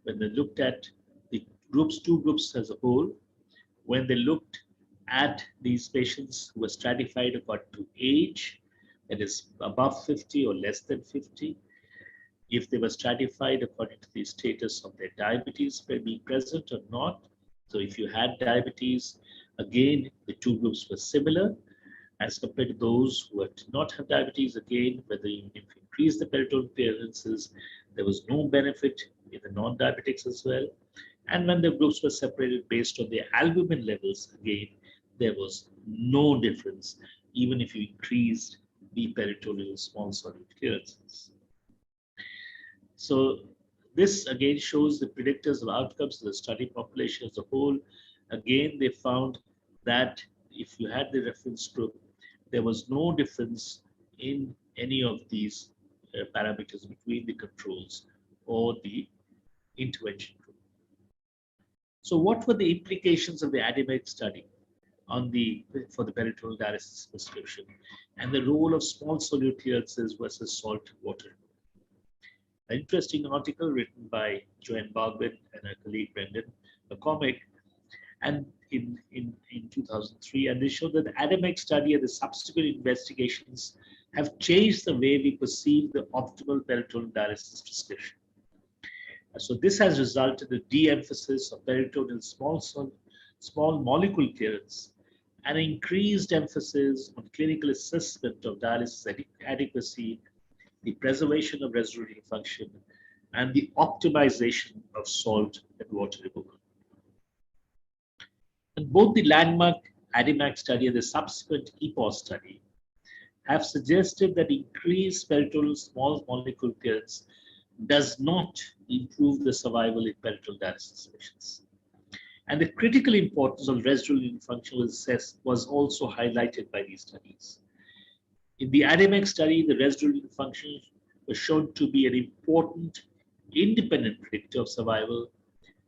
When they looked at the two groups as a whole, when they looked at these patients who were stratified according to age, that is above 50 or less than 50, if they were stratified according to the status of their diabetes being present or not. So if you had diabetes, again, the two groups were similar as compared to those who did not have diabetes. Again, whether you increase the peritoneal clearances, there was no benefit in the non-diabetics as well. And when the groups were separated based on their albumin levels, again, there was no difference, even if you increased the peritoneal small solute clearances. So this again shows the predictors of outcomes of the study population as a whole. Again, they found that if you had the reference group, there was no difference in any of these parameters between the controls or the intervention group. So what were the implications of the ADMEC study for the peritoneal dialysis prescription and the role of small solute clearances versus salt water? An interesting article written by Joanne Baldwin and her colleague Brendan McCormick, and in 2003, and they showed that the ADMEC study and the subsequent investigations have changed the way we perceive the optimal peritoneal dialysis prescription. So this has resulted in de-emphasis of peritoneal small molecule clearance and increased emphasis on clinical assessment of dialysis adequacy, the preservation of residual function, and the optimization of salt and water removal. And both the landmark ADMEC study and the subsequent EPOS study have suggested that increased peritoneal small molecule clearance does not improve the survival in peritoneal dialysis patients. And the critical importance of residual function was also highlighted by these studies. In the ADMEC study, the residual function was shown to be an important independent predictor of survival.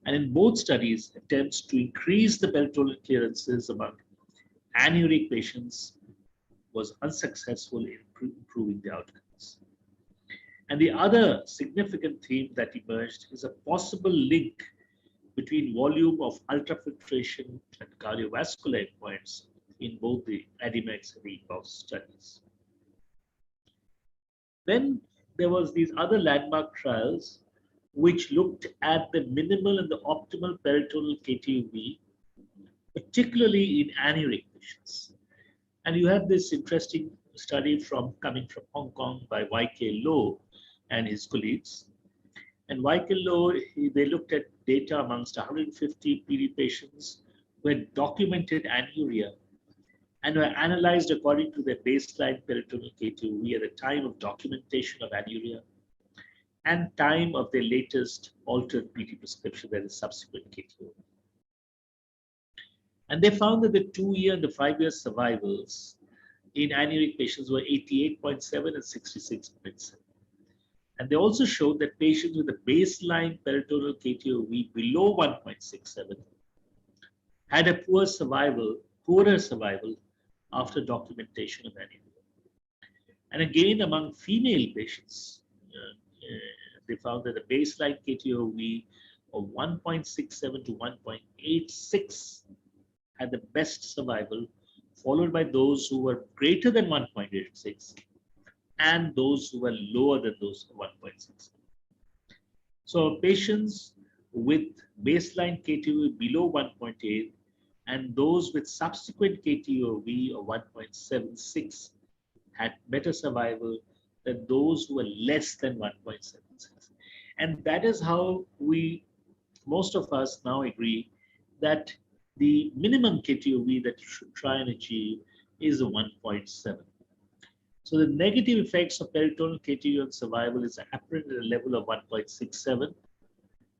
And in both studies, attempts to increase the peritoneal clearances among anuric patients was unsuccessful in improving the outcomes. And the other significant theme that emerged is a possible link between volume of ultrafiltration and cardiovascular endpoints in both the ADMEC and the EPOS studies. Then there was these other landmark trials which looked at the minimal and the optimal peritoneal KTUV, particularly in anuric patients. And you have this interesting study coming from Hong Kong by Y.K. Low and his colleagues. And Y.K. Low, they looked at data amongst 150 PD patients who had documented anuria and were analyzed according to their baseline peritoneal KTUV at the time of documentation of anuria and time of their latest altered PD prescription, that is subsequent KTUV. And they found that the 2-year and the 5-year survivals in anuric patients were 88.7 and 66.7. And they also showed that patients with a baseline peritoneal KTUV below 1.67 had a poorer survival after documentation of anuria. And again, among female patients, they found that the baseline KTOV of 1.67 to 1.86 had the best survival, followed by those who were greater than 1.86 and those who were lower than those of 1.6. So patients with baseline KTOV below 1.8 and those with subsequent KTOV of 1.76 had better survival than those who were less than 1.76. And that is how most of us now agree that the minimum KTOV that you should try and achieve is a 1.7. So the negative effects of peritoneal KTOV on survival is apparent at a level of 1.67,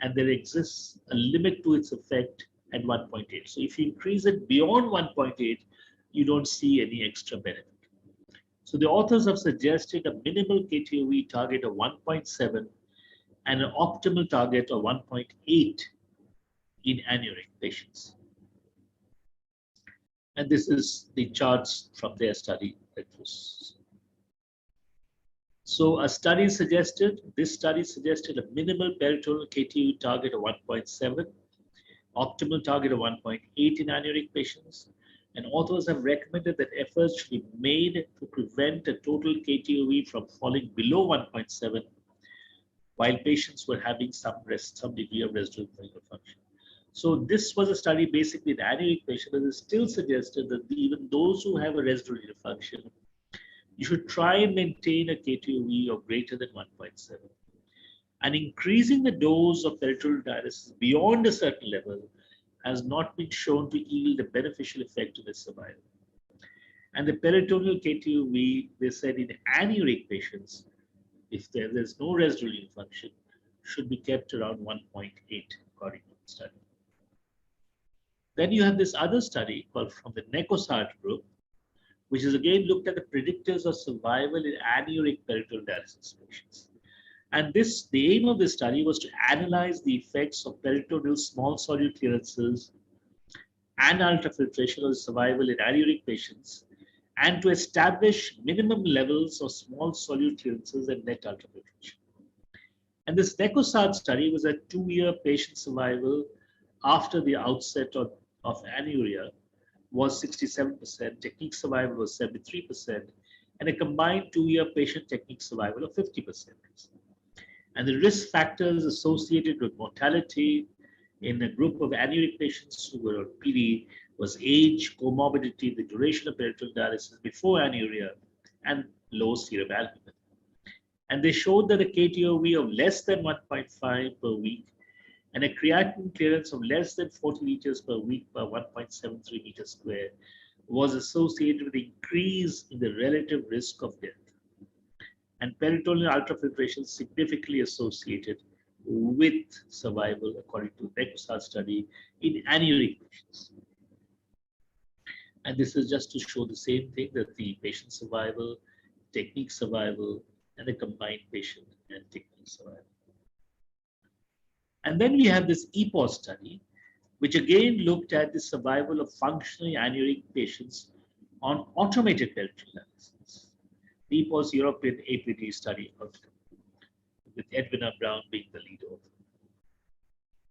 and there exists a limit to its effect at 1.8. So if you increase it beyond 1.8, you don't see any extra benefit. So the authors have suggested a minimal KTOV target of 1.7 and an optimal target of 1.8 in anuric patients. And this is the charts from their study that was. So this study suggested a minimal peritoneal KTOV target of 1.7, optimal target of 1.8 in anuric patients. And authors have recommended that efforts should be made to prevent a total KTOV from falling below 1.7 while patients were having some degree of residual clinical function. So this was a study basically in anuric patients, but it still suggested that even those who have a residual function, you should try and maintain a KTOV of greater than 1.7. And increasing the dose of peritoneal dialysis beyond a certain level has not been shown to yield a beneficial effect to the survival. And the peritoneal KTOV, they said in anuric patients, if there's no residual function, should be kept around 1.8 according to the study. Then you have this other study called from the Necosart group, which is again looked at the predictors of survival in anuric peritoneal dialysis patients. And the aim of this study was to analyze the effects of peritoneal small solute clearances and ultrafiltration of survival in anuric patients, and to establish minimum levels of small solute clearances and net ultrafiltration. And this Necosart study was a 2-year patient survival after the outset of anuria was 67%, technique survival was 73%, and a combined 2-year patient technique survival of 50%. And the risk factors associated with mortality in a group of anuric patients who were on PD was age, comorbidity, the duration of peritoneal dialysis before anuria, and low serum albumin. And they showed that a KTOV of less than 1.5 per week and a creatinine clearance of less than 40 liters per week per 1.73 meters square was associated with increase in the relative risk of death. And peritoneal ultrafiltration significantly associated with survival according to the Necosart study in anuric patients. And this is just to show the same thing, that the patient survival, technique survival, and the combined patient and technique survival. And then we have this EPOS study, which again looked at the survival of functional anuric patients on automated peritoneal dialysis. The EPOS European APD study outcome, with Edwina Brown being the lead author.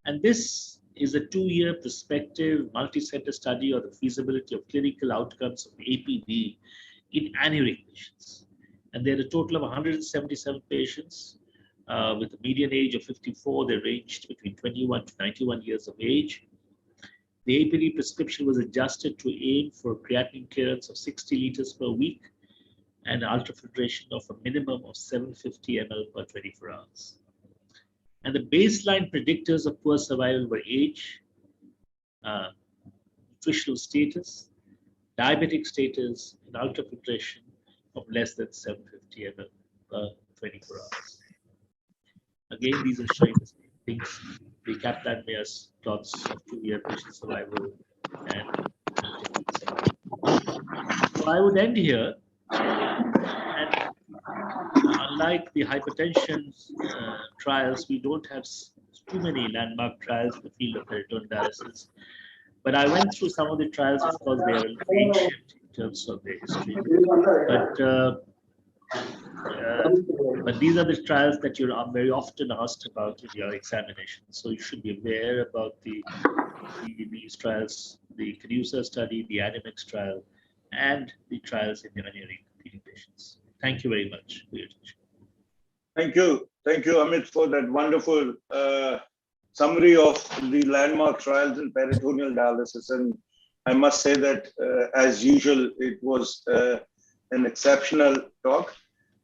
And this is a 2-year prospective multi-center study of the feasibility of clinical outcomes of APD in anuric patients. And there are a total of 177 patients with a median age of 54. They ranged between 21 to 91 years of age. The APD prescription was adjusted to aim for creatinine clearance of 60 liters per week and ultrafiltration of a minimum of 750 ml per 24 hours. And the baseline predictors of poor survival were age, nutritional status, diabetic status, and ultrafiltration of less than 750 ml per 24 hours. Again, these are showing the same things. The Kaplan-Meier plots of 2-year patient survival and so I would end here. And unlike the hypertension trials, we don't have too many landmark trials in the field of peritoneal dialysis. But I went through some of the trials. Of course, they are ancient in terms of their history. But But these are the trials that you're very often asked about in your examination. So you should be aware about these trials, the CANUSA study, the ANIMEX trial, and the trials in the urinary patients. Thank you very much for your attention. Thank you, Amit, for that wonderful summary of the landmark trials in peritoneal dialysis. And I must say that, as usual, it was an exceptional talk.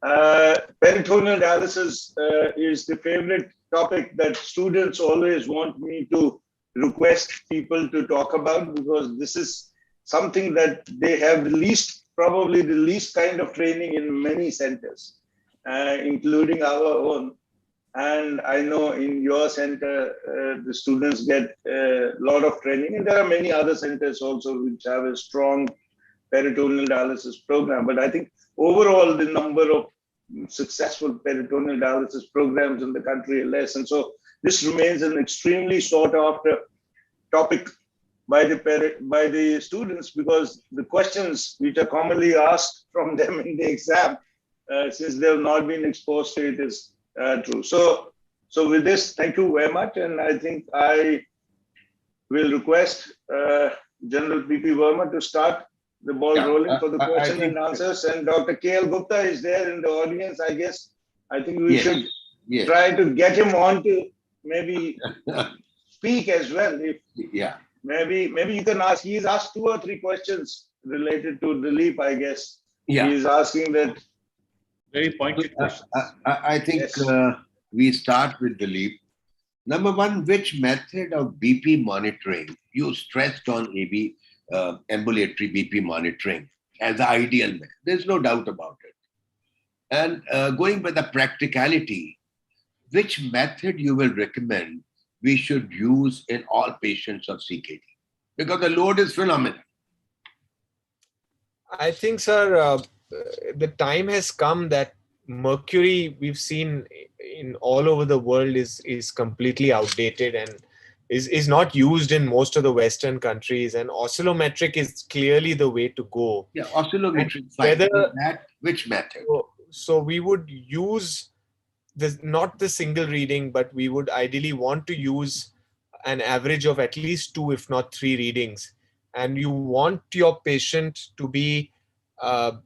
Peritoneal dialysis is the favorite topic that students always want me to request people to talk about, because this is something that they have probably the least kind of training in many centers, including our own. And I know in your center, the students get a lot of training, and there are many other centers also which have a strong peritoneal dialysis program. But I think overall, the number of successful peritoneal dialysis programs in the country are less. And so this remains an extremely sought after topic by the students, because the questions which are commonly asked from them in the exam, since they have not been exposed to it, is true. So with this, thank you very much. And I think I will request General P.P. Verma to start the ball rolling for the question and answers. And Dr. K.L. Gupta is there in the audience, I guess. I think we should try to get him on to maybe speak as well. Maybe you can ask. He's asked 2 or 3 questions related to the leap, I guess. He's asking that. Very pointed questions. I think we start with the leap. Number 1, which method of BP monitoring? You stressed on ambulatory BP monitoring as the ideal method. There's no doubt about it. And going by the practicality, which method you will recommend we should use in all patients of CKD? Because the load is phenomenal. I think, sir, the time has come that mercury we've seen in all over the world is completely outdated and is not used in most of the Western countries, and oscillometric is clearly the way to go. Yeah, oscillometric. Which method? So we would use not the single reading, but we would ideally want to use an average of at least 2, if not 3 readings. And you want your patient to be after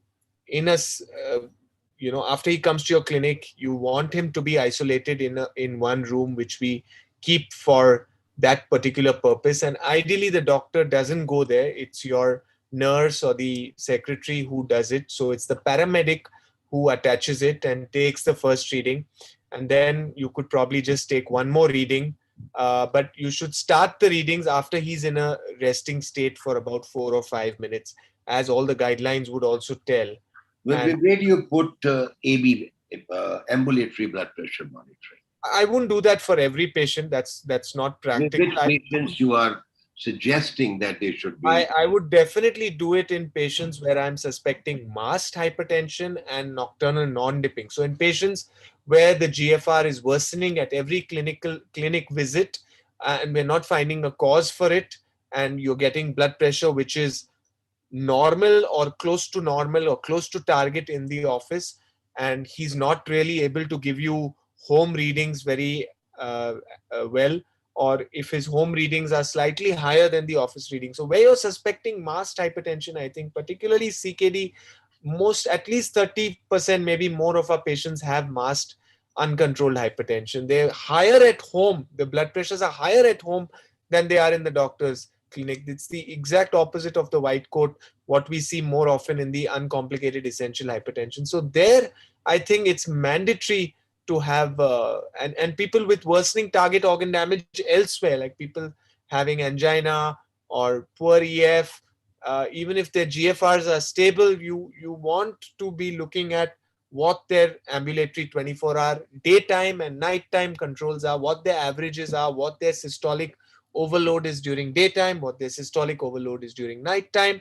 he comes to your clinic, you want him to be isolated in one room, which we keep for that particular purpose. And ideally, the doctor doesn't go there. It's your nurse or the secretary who does it. So it's the paramedic who attaches it and takes the first reading. And then you could probably just take 1 more reading. But you should start the readings after he's in a resting state for about 4 or 5 minutes, as all the guidelines would also tell. Where do you put ambulatory blood pressure monitoring? I wouldn't do that for every patient. That's not practical. Which patients you are suggesting that they should be? I would definitely do it in patients where I'm suspecting mast hypertension and nocturnal non-dipping. So in patients where the GFR is worsening at every clinic visit, and we're not finding a cause for it, and you're getting blood pressure which is normal or close to normal or close to target in the office, and he's not really able to give you home readings very well, or if his home readings are slightly higher than the office reading. So where you're suspecting mast hypertension, I think particularly CKD, at least 30%, maybe more of our patients have mast uncontrolled hypertension. They're higher at home. The blood pressures are higher at home than they are in the doctor's clinic. It's the exact opposite of the white coat, what we see more often in the uncomplicated essential hypertension. So there, I think it's mandatory to have, and people with worsening target organ damage elsewhere, like people having angina or poor EF, even if their GFRs are stable, you want to be looking at what their ambulatory 24-hour daytime and nighttime controls are, what their averages are, what their systolic overload is during daytime, what their systolic overload is during nighttime,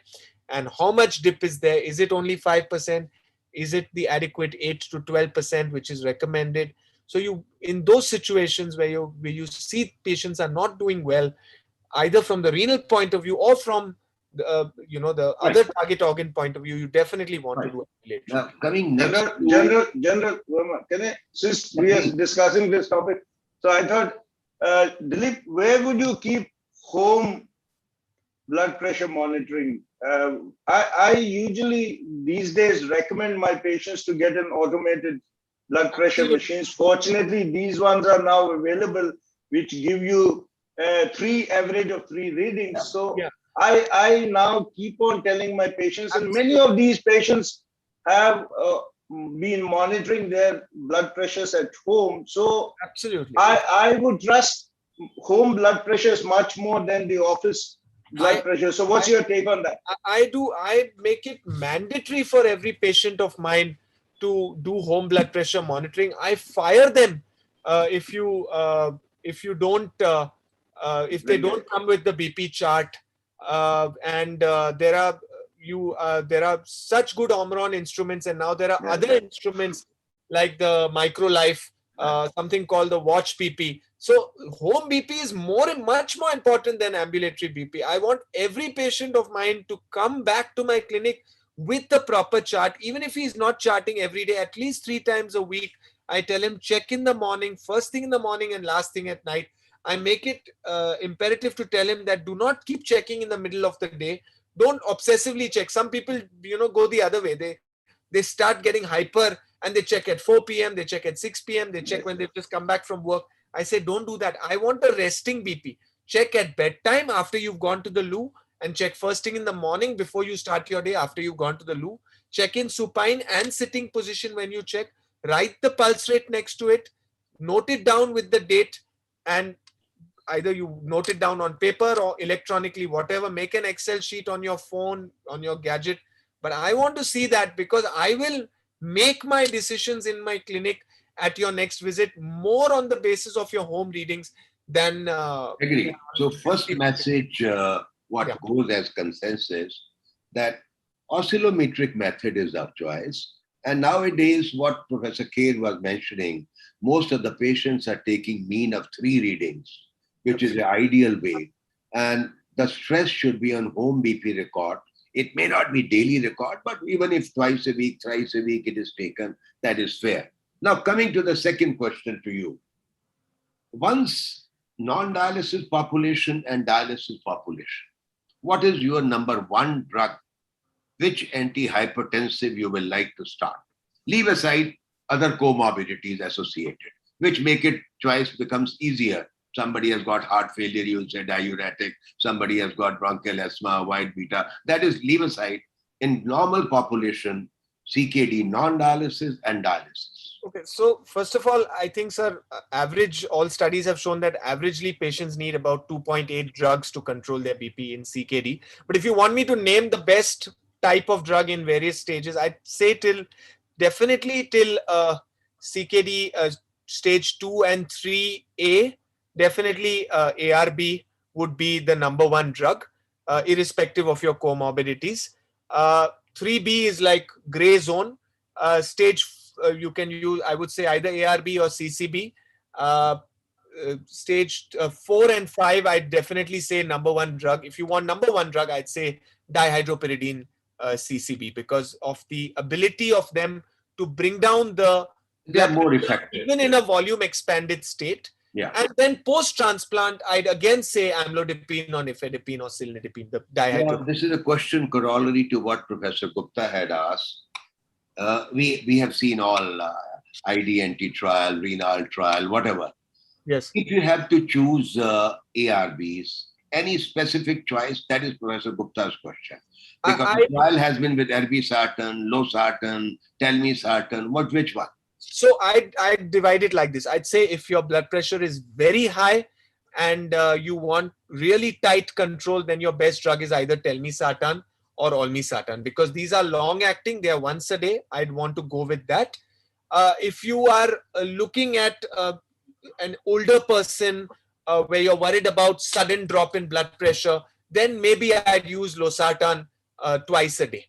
and how much dip is there. Is it only 5%? Is it the adequate 8 to 12%, which is recommended? So you, in those situations where you see patients are not doing well, either from the renal point of view or from the other target organ point of view, you definitely want to do ambulatory. Now, coming next to General Verma, since we are discussing this topic, so I thought, Dilip, where would you keep home blood pressure monitoring? I usually these days recommend my patients to get an automated blood pressure machines. Fortunately, these ones are now available, which give you average of 3 readings. So I now keep on telling my patients, and many of these patients have been monitoring their blood pressures at home. So absolutely, I would trust home blood pressures much more than the office blood pressure. So what's your take on that? I make it mandatory for every patient of mine to do home blood pressure monitoring. I fire them if you don't if they don't come with the BP chart, and there are such good Omron instruments, and now there are other instruments like the MicroLife, something called the Watch BP. So home BP is much more important than ambulatory BP. I want every patient of mine to come back to my clinic with the proper chart. Even if he's not charting every day, at least 3 times a week, I tell him check in the morning, first thing in the morning and last thing at night. I make it imperative to tell him that do not keep checking in the middle of the day. Don't obsessively check. Some people, go the other way. They start getting hyper and they check at 4 p.m., they check at 6 p.m., they check when they've just come back from work. I say, don't do that. I want a resting BP. Check at bedtime after you've gone to the loo, and check first thing in the morning before you start your day after you've gone to the loo. Check in supine and sitting position when you check. Write the pulse rate next to it. Note it down with the date, and either you note it down on paper or electronically, whatever. Make an Excel sheet on your phone, on your gadget. But I want to see that, because I will make my decisions in my clinic at your next visit more on the basis of your home readings than agree. So first message, what goes as consensus, that oscillometric method is our choice. And nowadays, what Professor Kher was mentioning, most of the patients are taking mean of 3 readings, which is the ideal way. And the stress should be on home BP record. It may not be daily record, but even if twice a week, thrice a week it is taken, that is fair. Now, coming to the second question to you. Once non-dialysis population and dialysis population, what is your number 1 drug? Which antihypertensive you will like to start? Leave aside other comorbidities associated, which make it choice becomes easier. Somebody has got heart failure, you'll say diuretic. Somebody has got bronchial asthma, white beta. That is, leave aside. In normal population, CKD, non-dialysis and dialysis. Okay, so first of all, I think, sir, average, all studies have shown that averagely patients need about 2.8 drugs to control their BP in CKD. But if you want me to name the best type of drug in various stages, I'd say definitely till CKD stage 2 and 3A, definitely ARB would be the number 1 drug, irrespective of your comorbidities. 3B is like gray zone. Stage you can use, I would say, either ARB or CCB. Stage 4 and 5, I'd definitely say number 1 drug. If you want number 1 drug, I'd say dihydropyridine CCB, because of the ability of them to bring down they are more effective, even in a volume expanded state. And then post-transplant, I'd again say amlodipine or nifedipine or cilnidipine, the dihydropyridine. This is a question corollary to what Professor Gupta had asked. We have seen all IDNT trial, renal trial, whatever. Yes. If you have to choose ARBs, any specific choice? That is Professor Gupta's question. Because the trial has been with irbesartan, losartan, telmisartan. Which one? So I divide it like this. I'd say if your blood pressure is very high and you want really tight control, then your best drug is either telmisartan or olmesartan, because these are long acting. They are once a day. I'd want to go with that. If you are looking at an older person where you're worried about sudden drop in blood pressure, then maybe I'd use losartan twice a day,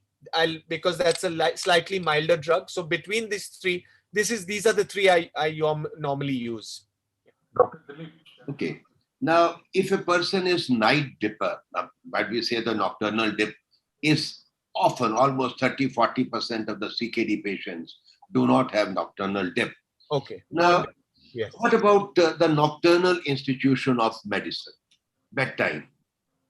because that's a slightly milder drug. So between these 3, these are the 3 I normally use. Okay. Now, if a person is night dipper, but we say the nocturnal dip is often almost 30-40% of the CKD patients do not have nocturnal dip. Okay. Now, Yes. what about the nocturnal institution of medicine, bedtime?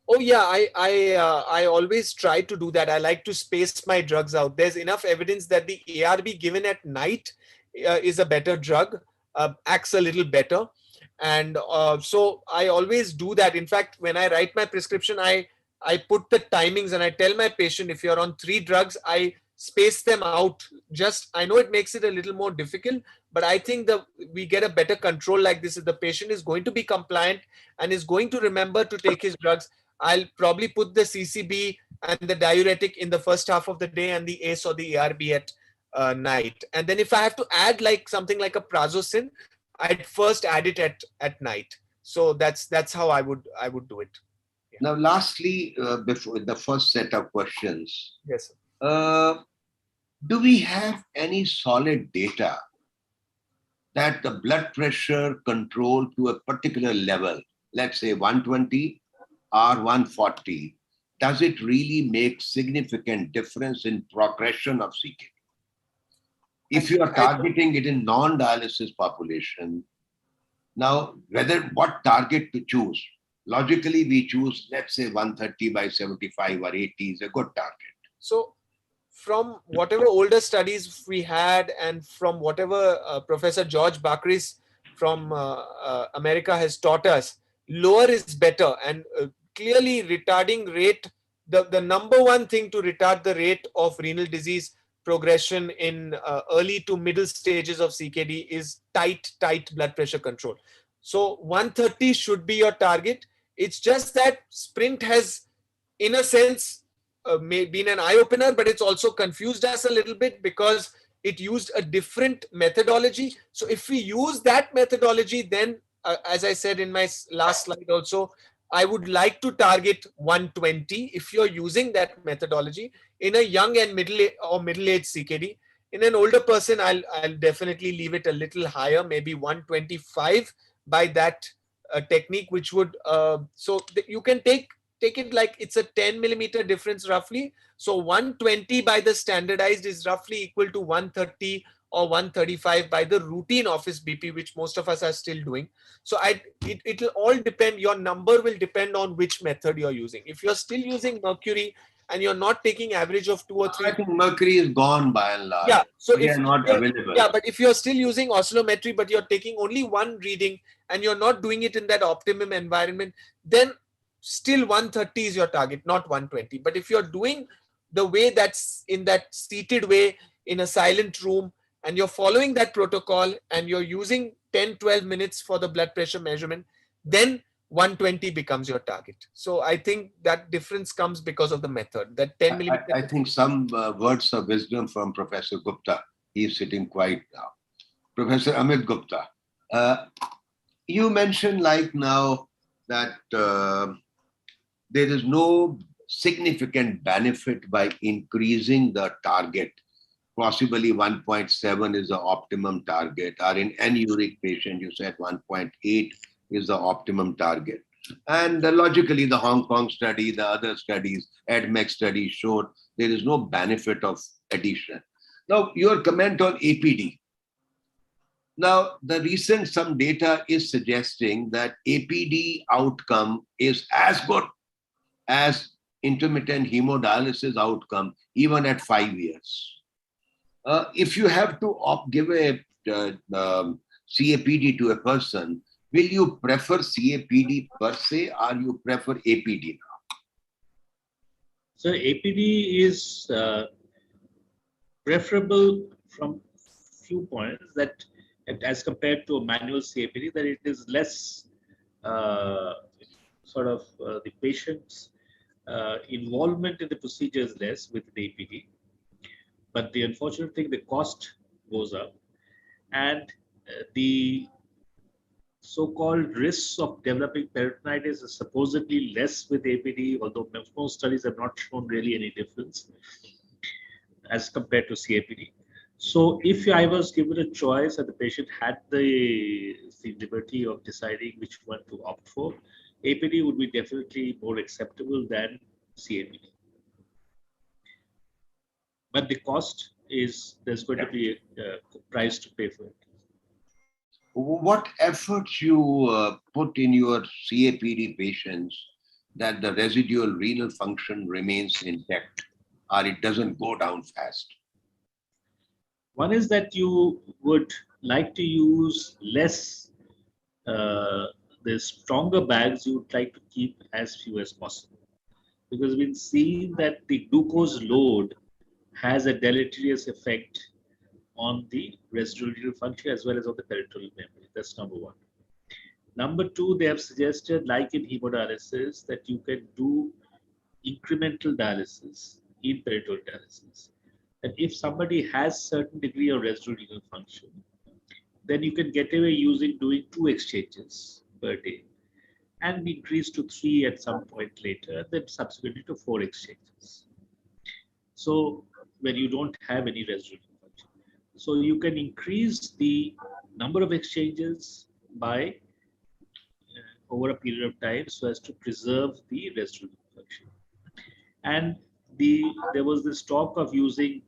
Oh yeah, I always try to do that. I like to space my drugs out. There's enough evidence that the ARB given at night is a better drug, acts a little better, and so I always do that. In fact, when I write my prescription, I put the timings and I tell my patient if you're on 3 drugs, I space them out. Just I know it makes it a little more difficult, but I think we get a better control like this. If the patient is going to be compliant and is going to remember to take his drugs, I'll probably put the CCB and the diuretic in the first half of the day and the ACE or the ARB at night. And then if I have to add like something like a prazosin, I'd first add it at night. So that's how I would do it. Yeah. Now, lastly, before the first set of questions, Yes, sir. Do we have any solid data that the blood pressure control to a particular level, let's say 120 or 140, does it really make significant difference in progression of CKD? If you are targeting it in non-dialysis population, now what target to choose? Logically, we choose, let's say 130 by 75 or 80 is a good target. So from whatever older studies we had and from whatever Professor George Bakris from America has taught us, lower is better. And clearly retarding rate, the number one thing to retard the rate of renal disease progression in early to middle stages of CKD is tight blood pressure control. So 130 should be your target. It's just that Sprint has, in a sense, been an eye-opener, but it's also confused us a little bit because it used a different methodology. So if we use that methodology, then as I said in my last slide also, I would like to target 120 if you're using that methodology in a young and middle-aged CKD. In an older person, I'll definitely leave it a little higher, maybe 125 by that technique, which would you can take it like it's a 10 millimeter difference roughly. So 120 by the standardized is roughly equal to 130 or 135 by the routine office BP, which most of us are still doing. So it'll all depend, your number will depend on which method you're using. If you're still using mercury and you're not taking average of 2 or 3. I think mercury is gone by and large. Yeah, so they are not available. Yeah, but if you're still using oscillometry, but you're taking only one reading and you're not doing it in that optimum environment, then still 130 is your target, not 120. But if you're doing the way that's in that seated way in a silent room and you're following that protocol and you're using 10-12 minutes for the blood pressure measurement, then 120 becomes your target. So I think that difference comes because of the method. That 10 millimeter. I think some words of wisdom from Professor Gupta. He's sitting quiet now. Professor Amit Gupta, you mentioned like now that there is no significant benefit by increasing the target. Possibly 1.7 is the optimum target, or in anuric patient, you said 1.8 is the optimum target. And logically, the Hong Kong study, the other studies, ADMEC study showed there is no benefit of addition. Now, your comment on APD. Now, the recent some data is suggesting that APD outcome is as good as intermittent hemodialysis outcome, even at 5 years. If you have to give a CAPD to a person, will you prefer CAPD per se or you prefer APD now? So APD is preferable from few points, that as compared to a manual CAPD, that it is less the patient's involvement in the procedure is less with the APD. But the unfortunate thing, the cost goes up, and the so-called risks of developing peritonitis is supposedly less with APD, although most studies have not shown really any difference as compared to CAPD. So if I was given a choice and the patient had the liberty of deciding which one to opt for, APD would be definitely more acceptable than CAPD. But the cost is, there's going to be a price to pay for it. What efforts you put in your CAPD patients that the residual renal function remains intact or it doesn't go down fast? One is that you would like to use less, the stronger bags you would like to keep as few as possible. Because we've seen that the glucose load has a deleterious effect on the residual renal function as well as on the peritoneal membrane. That's number one. Number two, they have suggested, like in hemodialysis, that you can do incremental dialysis in peritoneal dialysis. And if somebody has certain degree of residual renal function, then you can get away doing 2 exchanges per day and increase to 3 at some point later, then subsequently to 4 exchanges. So when you don't have any residual function. So you can increase the number of exchanges by over a period of time so as to preserve the residual function. And there was this talk of using,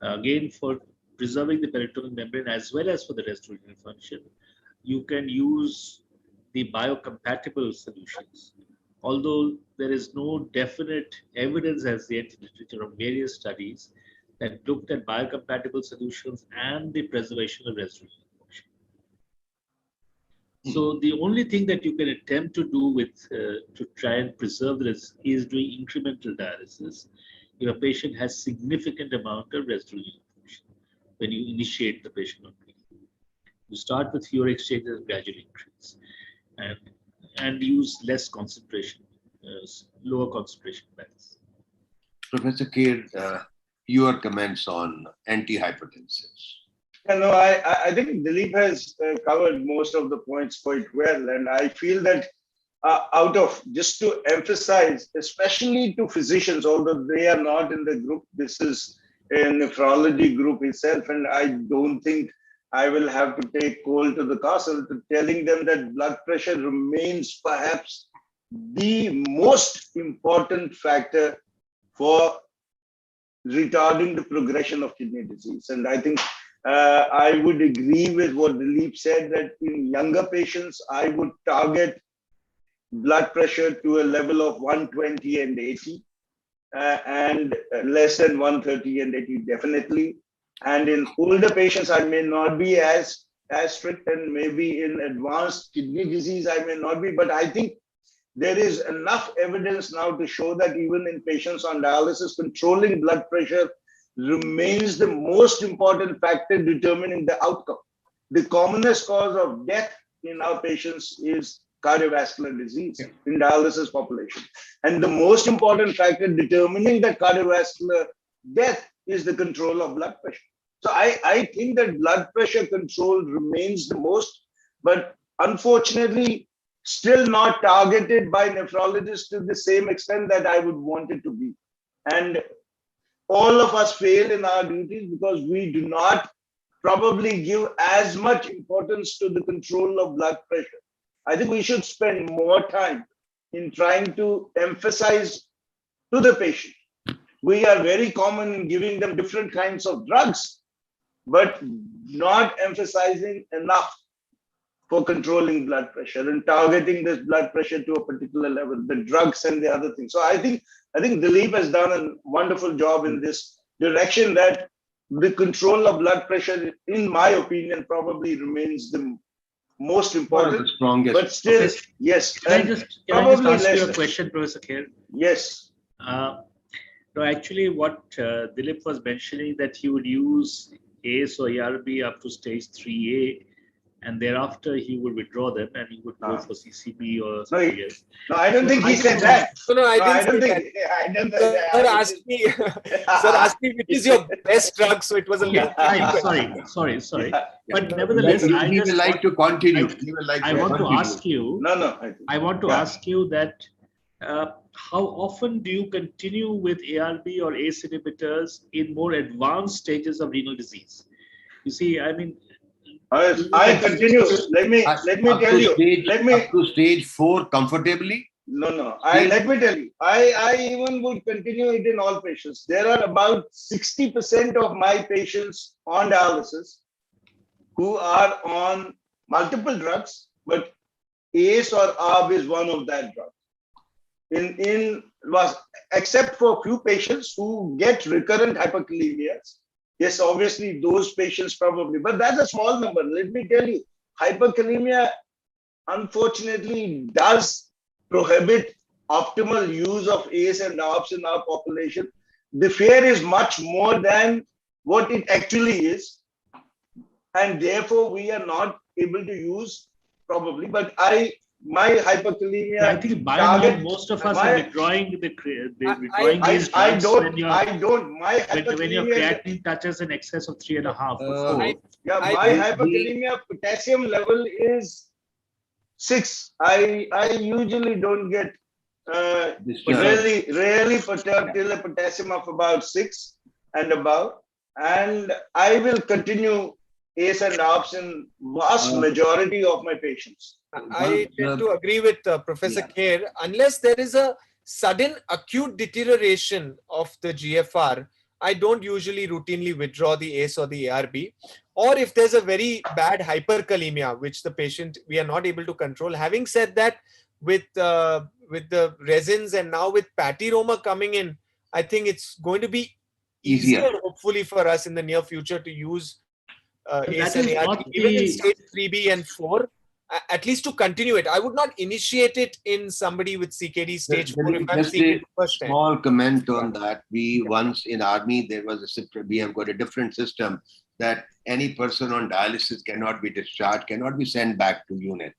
again, for preserving the peritoneal membrane as well as for the residual renal function, you can use the biocompatible solutions. Although there is no definite evidence as yet in literature of various studies that looked at biocompatible solutions and the preservation of residual function. So the only thing that you can attempt to do with to try and preserve this is doing incremental dialysis if a patient has significant amount of residual function when you initiate the patient on treatment. You start with fewer exchanges and gradually increase, and use less concentration, lower concentration bags. Professor Kher, your comments on antihypertensives. No, I think Dilip has covered most of the points quite well. And I feel that just to emphasize, especially to physicians, although they are not in the group, this is a nephrology group itself. And I don't think I will have to take coal to the castle to telling them that blood pressure remains perhaps the most important factor for retarding the progression of kidney disease. And I think I would agree with what Dilip said, that in younger patients, I would target blood pressure to a level of 120 and 80, and less than 130 and 80 definitely. And in older patients, I may not be as strict, and maybe in advanced kidney disease, I may not be. But I think there is enough evidence now to show that even in patients on dialysis, controlling blood pressure remains the most important factor determining the outcome. The commonest cause of death in our patients is cardiovascular disease in dialysis population. And the most important factor determining the cardiovascular death is the control of blood pressure. So I think that blood pressure control remains the most, but unfortunately, still not targeted by nephrologists to the same extent that I would want it to be. And all of us fail in our duties because we do not probably give as much importance to the control of blood pressure. I think we should spend more time in trying to emphasize to the patient. We are very common in giving them different kinds of drugs, but not emphasizing enough for controlling blood pressure and targeting this blood pressure to a particular level, the drugs and the other things. So I think Dilip has done a wonderful job in this direction, that the control of blood pressure, in my opinion, probably remains the most important. The strongest. But still, yes. Can I just ask you a question, Professor Kher? Yes. No, actually, what Dilip was mentioning, that he would use ACE or ARB up to stage 3A, and thereafter he would withdraw them and he would go for CCB or something else. No, I don't think he said that. No, I don't think. Sir asked me, which is your best drug, so it was a little. Sorry. But nevertheless, he will like to continue. I want to ask you. No. I want to ask you that how often do you continue with ARB or ACE inhibitors in more advanced stages of renal disease? You see, I mean, I continue. Let me tell you. Up to stage 4 comfortably. No. Let me tell you. I even would continue it in all patients. There are about 60% of my patients on dialysis who are on multiple drugs, but ACE or ARB is one of that drug. Except for few patients who get recurrent hyperkalemias. Yes, obviously those patients probably, but that's a small number. Let me tell you, hyperkalemia unfortunately does prohibit optimal use of ACE and ARBs in our population. The fear is much more than what it actually is. And therefore we are not able to use probably, but my hyperkalemia. I think by and large, most of us are withdrawing these drugs when your creatinine touches an excess of 3.5 or 4. My hyperkalemia potassium level is 6. I usually don't get rarely perturbed till a potassium of about 6 and above, and I will continue ACE and ARBs in vast majority of my patients. I tend to agree with Professor Kher. Unless there is a sudden acute deterioration of the GFR, I don't usually routinely withdraw the ACE or the ARB. Or if there's a very bad hyperkalemia, which the patient we are not able to control. Having said that, with the resins and now with Patyroma coming in, I think it's going to be easier hopefully for us in the near future to use ACE and ARB, even in stage 3B and 4. At least to continue it. I would not initiate it in somebody with CKD stage 4 if I'm seeing it first time. Small comment on that. We once in army, we have got a different system that any person on dialysis cannot be discharged, cannot be sent back to unit.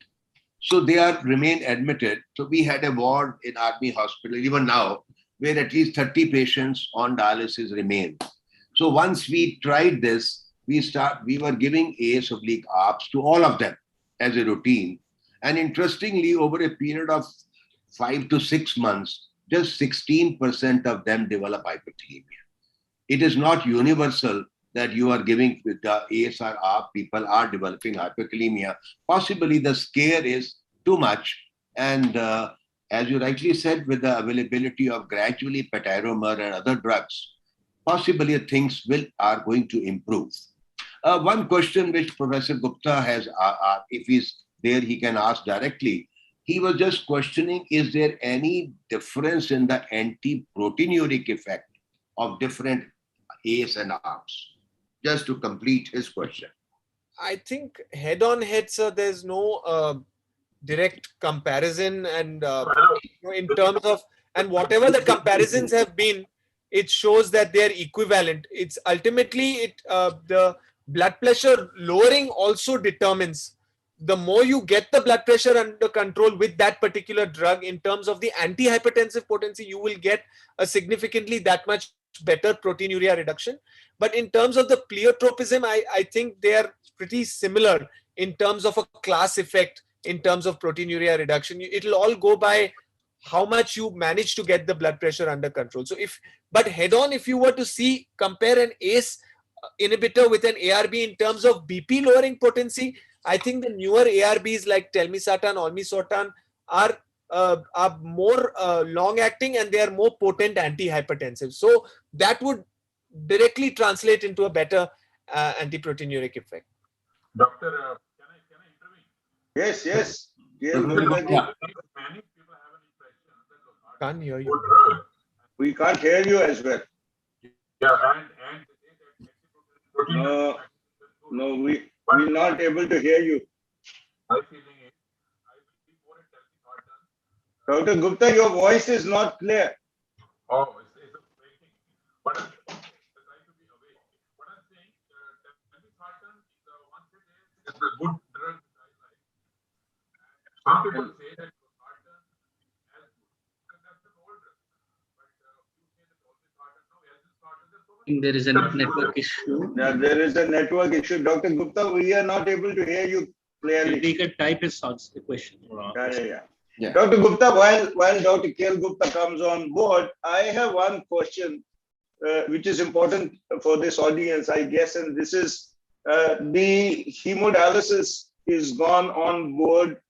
So they remain admitted. So we had a ward in army hospital, even now, where at least 30 patients on dialysis remain. So once we tried this, we were giving ACE/ARBs to all of them as a routine. And interestingly, over a period of 5 to 6 months, just 16% of them develop hyperkalemia. It is not universal that you are giving the ACE or ARB, people are developing hyperkalemia. Possibly the scare is too much. And as you rightly said, with the availability of gradually Patyroma and other drugs, possibly things are going to improve. One question which Professor Gupta has, if he's there, he can ask directly. He was just questioning, is there any difference in the anti-proteinuric effect of different ACE and ARBs? Just to complete his question. I think head-on-head, sir, there's no direct comparison, and in terms of, and whatever the comparisons have been, it shows that they are equivalent. It's ultimately the blood pressure lowering also determines. The more you get the blood pressure under control with that particular drug, in terms of the antihypertensive potency, you will get a significantly that much better proteinuria reduction. But in terms of the pleiotropism, I think they are pretty similar in terms of a class effect, in terms of proteinuria reduction. It'll all go by how much you manage to get the blood pressure under control. So but head on, if you were to compare an ACE inhibitor with an ARB in terms of BP lowering potency, I think the newer ARBs like telmisartan, olmesartan are more long acting, and they are more potent antihypertensive. So that would directly translate into a better antiproteinuric effect. Doctor, can I intervene? Yes. Can't hear you. We can't hear you as well. Yeah, no, we're not able to hear you. My feeling is, I will be more at Dr. Gupta, your voice is not clear. Oh, it's breaking. But I'm trying to be awake. What I'm saying, telmisartan is a good drug which I like. Some people say that losartan is good. Because that's an old drug. But you say that olmesartan, no, elzilsartan, there's so much. I think there is a network issue. Yeah, there is a network issue. Dr. Gupta, we are not able to hear you clearly. We can type his question. Yeah. Dr. Gupta, while Dr. K.L. Gupta comes on board, I have one question which is important for this audience, I guess, and this is the hemodialysis is gone on board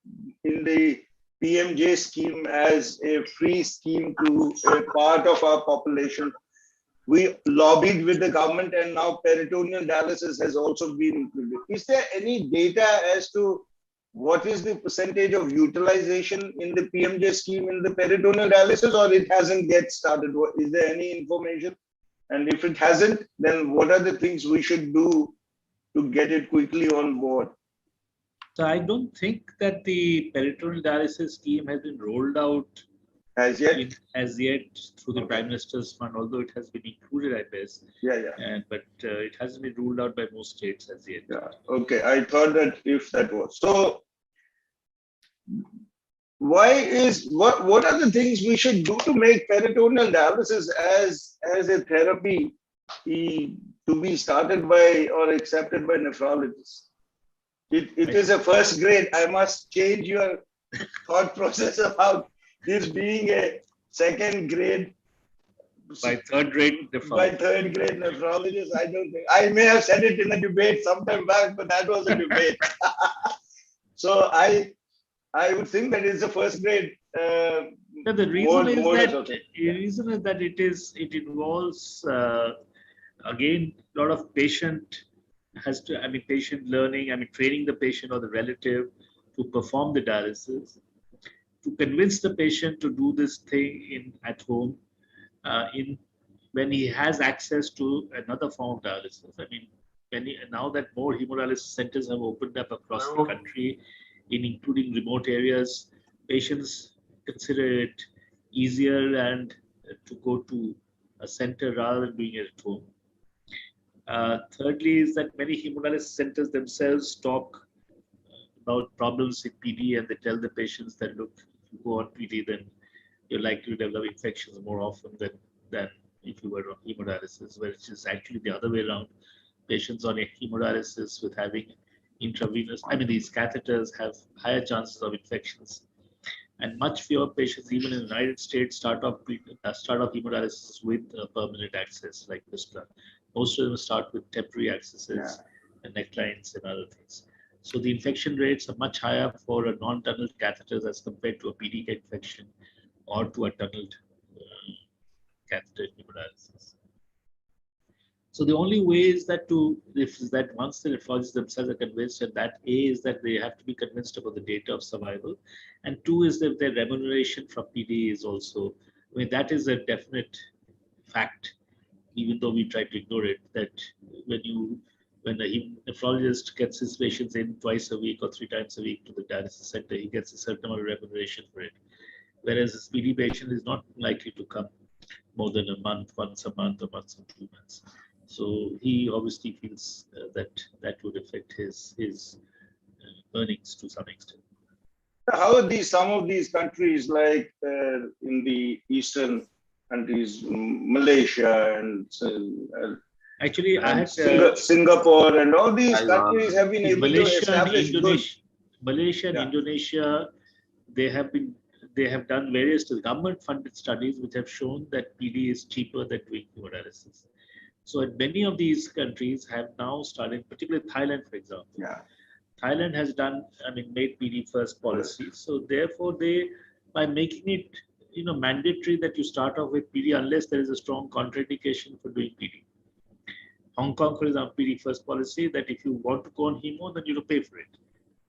in the PMJ scheme as a free scheme to a part of our population. We lobbied with the government, and now peritoneal dialysis has also been included. Is there any data as to what is the percentage of utilization in the PMJ scheme in the peritoneal dialysis, or it hasn't yet started? Is there any information? And if it hasn't, then what are the things we should do to get it quickly on board? So I don't think that the peritoneal dialysis scheme has been rolled out As yet? as yet through the Prime Minister's Fund, although it has been included, I guess. Yeah. But it hasn't been ruled out by most states as yet. Yeah. Okay. I thought that if that was so, what are the things we should do to make peritoneal dialysis as a therapy to be started by or accepted by nephrologists? It is a first grade. I must change your thought process about this being a second grade. By third grade nephrologist. By third grade nephrologist, I don't think. I may have said it in a debate sometime back, but that was a debate. So I would think that it's a first grade. The reason is that it involves again a lot of patient patient learning, training the patient or the relative to perform the dialysis, to convince the patient to do this thing at home, when he has access to another form of dialysis. Now that more hemodialysis centers have opened up across the country, including remote areas, patients consider it easier and to go to a center rather than doing it at home. Thirdly, is that many hemodialysis centers themselves talk about problems with PD, and they tell the patients that, look, if you go on PD, then you're likely to develop infections more often than if you were on hemodialysis, which is actually the other way around. Patients on a hemodialysis with having intravenous, these catheters have higher chances of infections, and much fewer patients, even in the United States, start off hemodialysis with permanent access like fistula. Most of them start with temporary accesses and necklines and other things. So the infection rates are much higher for a non-tunneled catheters as compared to a PD infection or to a tunneled catheter hemodialysis. So the only way is that once the nephrologists themselves are convinced, and that is that they have to be convinced about the data of survival, and two is that their remuneration from PD is also, that is a definite fact, even though we try to ignore it, that when a nephrologist gets his patients in twice a week or 3 times a week to the dialysis center, he gets a certain amount of remuneration for it. Whereas a PD patient is not likely to come more than a month, once a month, or once in 2 months. So he obviously feels that would affect his earnings to some extent. How are some of these countries, like in the eastern countries, Malaysia and actually, Singapore and all these countries have been able to establish Malaysia and Indonesia, they have done various government-funded studies which have shown that PD is cheaper than doing hemodialysis. So, many of these countries have now started, particularly Thailand, for example. Thailand has made PD first policy. So, therefore, by making it, mandatory that you start off with PD unless there is a strong contraindication for doing PD. Hong Kong, for example, PD first policy that if you want to go on hemo, then you have to pay for it,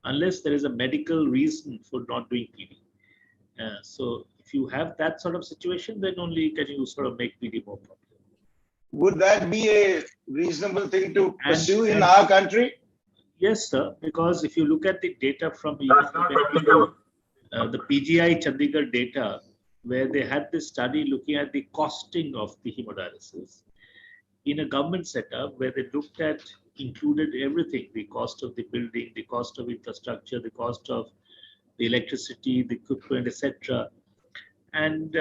unless there is a medical reason for not doing PD. So if you have that sort of situation, then only can you sort of make PD more popular. Would that be a reasonable thing to pursue in our country? Yes, sir. Because if you look at the data from the PGI Chandigarh data, where they had this study looking at the costing of the hemodialysis in a government setup, where they included everything: the cost of the building, the cost of infrastructure, the cost of the electricity, the equipment, etc. And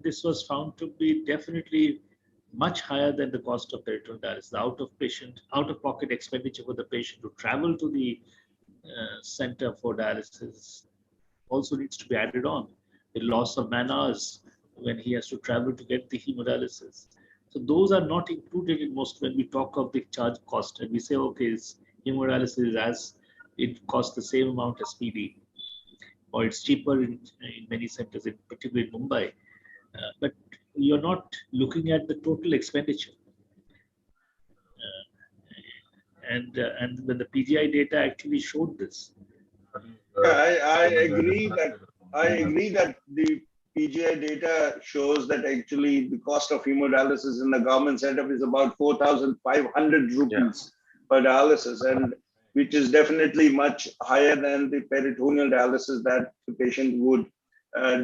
this was found to be definitely much higher than the cost of peritoneal dialysis. Out-of-pocket expenditure for the patient to travel to the center for dialysis also needs to be added on. The loss of man hours when he has to travel to get the hemodialysis. So those are not included in most when we talk of the charge cost, and we say, okay, hemodialysis is as it costs the same amount as PD, or it's cheaper in many centers, in particular in Mumbai. But you're not looking at the total expenditure. And when the PGI data actually showed this. I agree that the PGI data shows that actually the cost of hemodialysis in the government setup is about 4,500 rupees per dialysis, and which is definitely much higher than the peritoneal dialysis that the patient would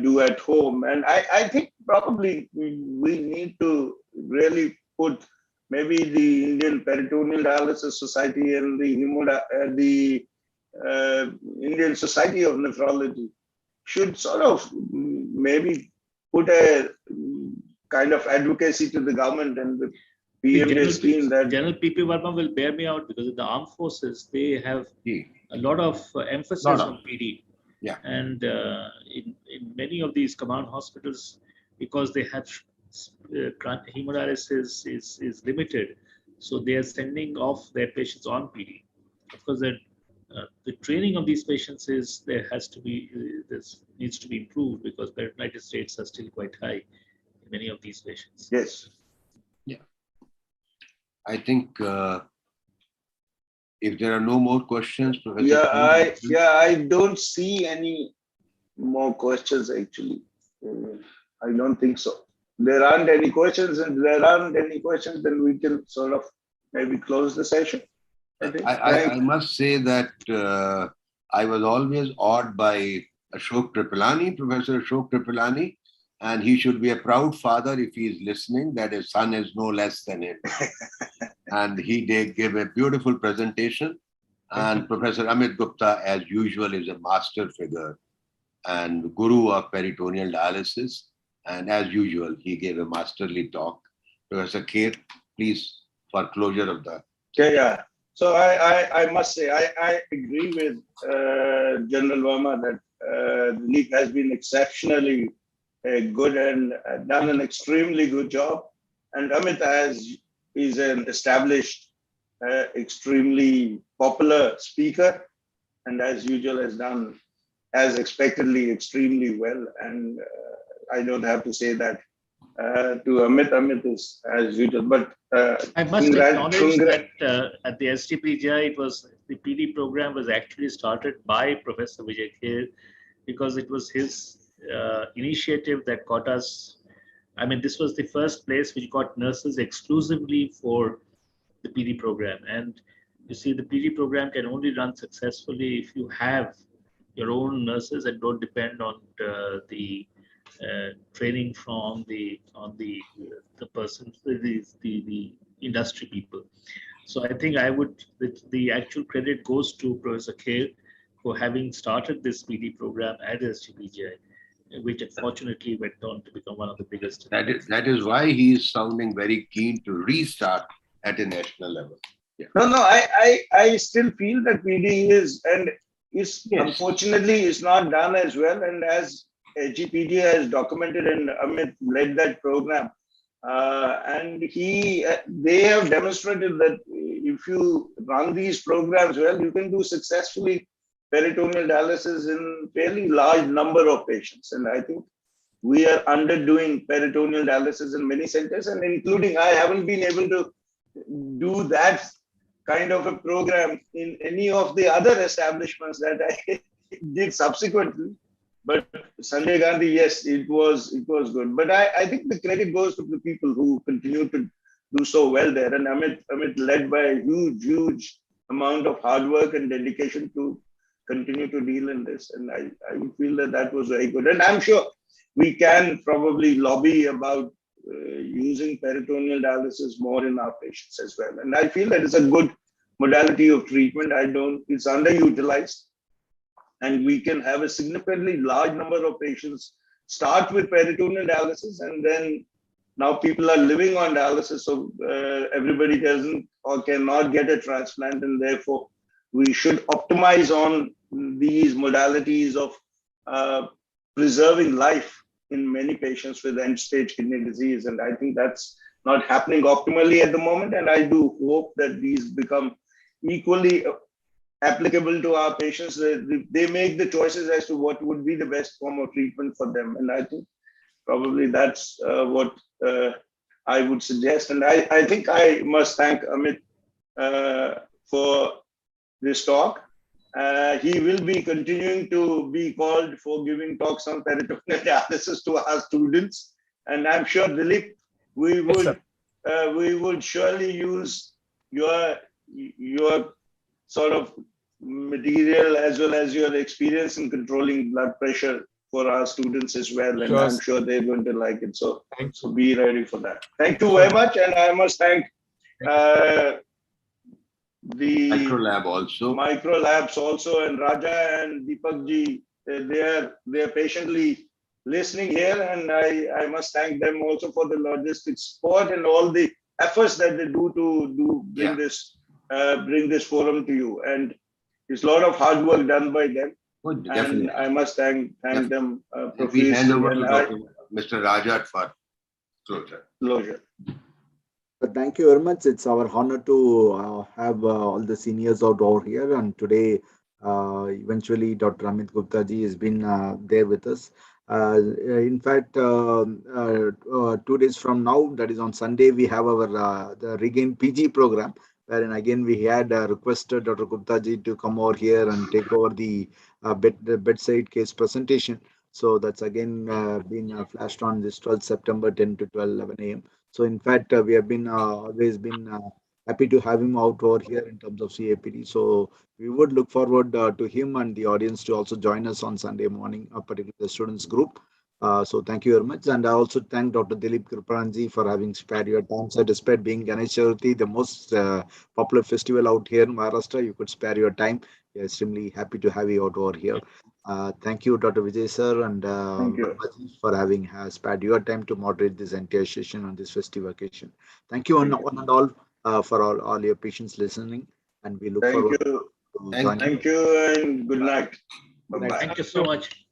do at home. And I think probably we need to really put maybe the Indian Peritoneal Dialysis Society and the Indian Society of Nephrology should sort of maybe put a kind of advocacy to the government and the PMA scheme that General PP Verma will bear me out, because in the armed forces they have a lot of emphasis on PD. Yeah. And in many of these command hospitals, because they have hemodialysis is limited, so they are sending off their patients on PD. Of course, the training of these patients this needs to be improved, because peritonitis rates are still quite high in many of these patients. Yes. Yeah. I think if there are no more questions, Professor. I don't see any more questions actually. I don't think so. There aren't any questions, and there aren't any questions, then we can sort of maybe close the session. I must say that I was always awed by Ashok Tripalani, Professor Ashok Tripalani, and he should be a proud father if he is listening, that his son is no less than him. And he did give a beautiful presentation. And Professor Amit Gupta, as usual, is a master figure and guru of peritoneal dialysis. And as usual, he gave a masterly talk. Professor Kher, please, for closure of the... Yeah. So I must say, I agree with General Verma that Dilip has been exceptionally good and done an extremely good job. And Amit is an established, extremely popular speaker, and as usual has done, as expectedly, extremely well. And I don't have to say that to Amit. Amit is as usual. But I must acknowledge that at the STPGI, the PD program was actually started by Professor Vijay Kher, because it was his initiative that got us. I mean, this was the first place which got nurses exclusively for the PD program. And you see, the PD program can only run successfully if you have your own nurses and don't depend on the training from the industry people. So I think the actual credit goes to Professor Kher for having started this PD program at STPGI, which unfortunately went on to become one of the biggest. That is why he is sounding very keen to restart at a national level. Yeah. No, I still feel that PD is, and unfortunately is not done as well, and as HGPD has documented, and Amit led that program, and they have demonstrated that if you run these programs well, you can do successfully peritoneal dialysis in fairly large number of patients. And I think we are underdoing peritoneal dialysis in many centers, and including I haven't been able to do that kind of a program in any of the other establishments that I did subsequently. But Sanjay Gandhi, yes, it was good. But I think the credit goes to the people who continue to do so well there. And Amit led by a huge amount of hard work and dedication to continue to deal in this. And I feel that was very good. And I'm sure we can probably lobby about using peritoneal dialysis more in our patients as well. And I feel that it's a good modality of treatment. It's underutilized. And we can have a significantly large number of patients start with peritoneal dialysis, and then now people are living on dialysis, so everybody doesn't or cannot get a transplant, and therefore we should optimize on these modalities of preserving life in many patients with end-stage kidney disease. And I think that's not happening optimally at the moment. And I do hope that these become equally applicable to our patients. They make the choices as to what would be the best form of treatment for them. And I think probably that's what I would suggest. And I think I must thank Amit for this talk. He will be continuing to be called for giving talks on peritoneal dialysis to our students. And I'm sure, Dilip, we would surely use your sort of material as well as your experience in controlling blood pressure for our students as well. And I'm sure they're going to like it. So be ready for that. Thank you very much. And I must thank the micro labs also, and Raja and Deepak ji. They're patiently listening here, and I must thank them also for the logistics support and all the efforts that they do to bring this forum to you. And it's a lot of hard work done by them. And I must thank them profusely. We hand over to Mr. Rajat for closure. Thank you very much. It's our honor to have all the seniors out over here. And today, eventually, Dr. Amit Gupta ji has been there with us. In fact, 2 days from now, that is on Sunday, we have our the Regain PG program, wherein again we had requested Dr. Gupta ji to come over here and take over the bedside case presentation. So that's again been flashed on this 12th September, 10 to 12, 11 a.m. So in fact, we have been always been happy to have him out over here in terms of CAPD. So we would look forward to him and the audience to also join us on Sunday morning, particularly the students group. So thank you very much. And I also thank Dr. Dilip Kriparanji for having spared your time. So despite being Ganesh Chaturthi, the most popular festival out here in Maharashtra, you could spare your time. We are extremely happy to have you out over here. Thank you, Dr. Vijay sir, and for having spared your time to moderate this entire session on this festive occasion. Thank you, one and all, for all your patients listening, and we look forward to joining. Thank you, and good night. Bye-bye. Thank you so much.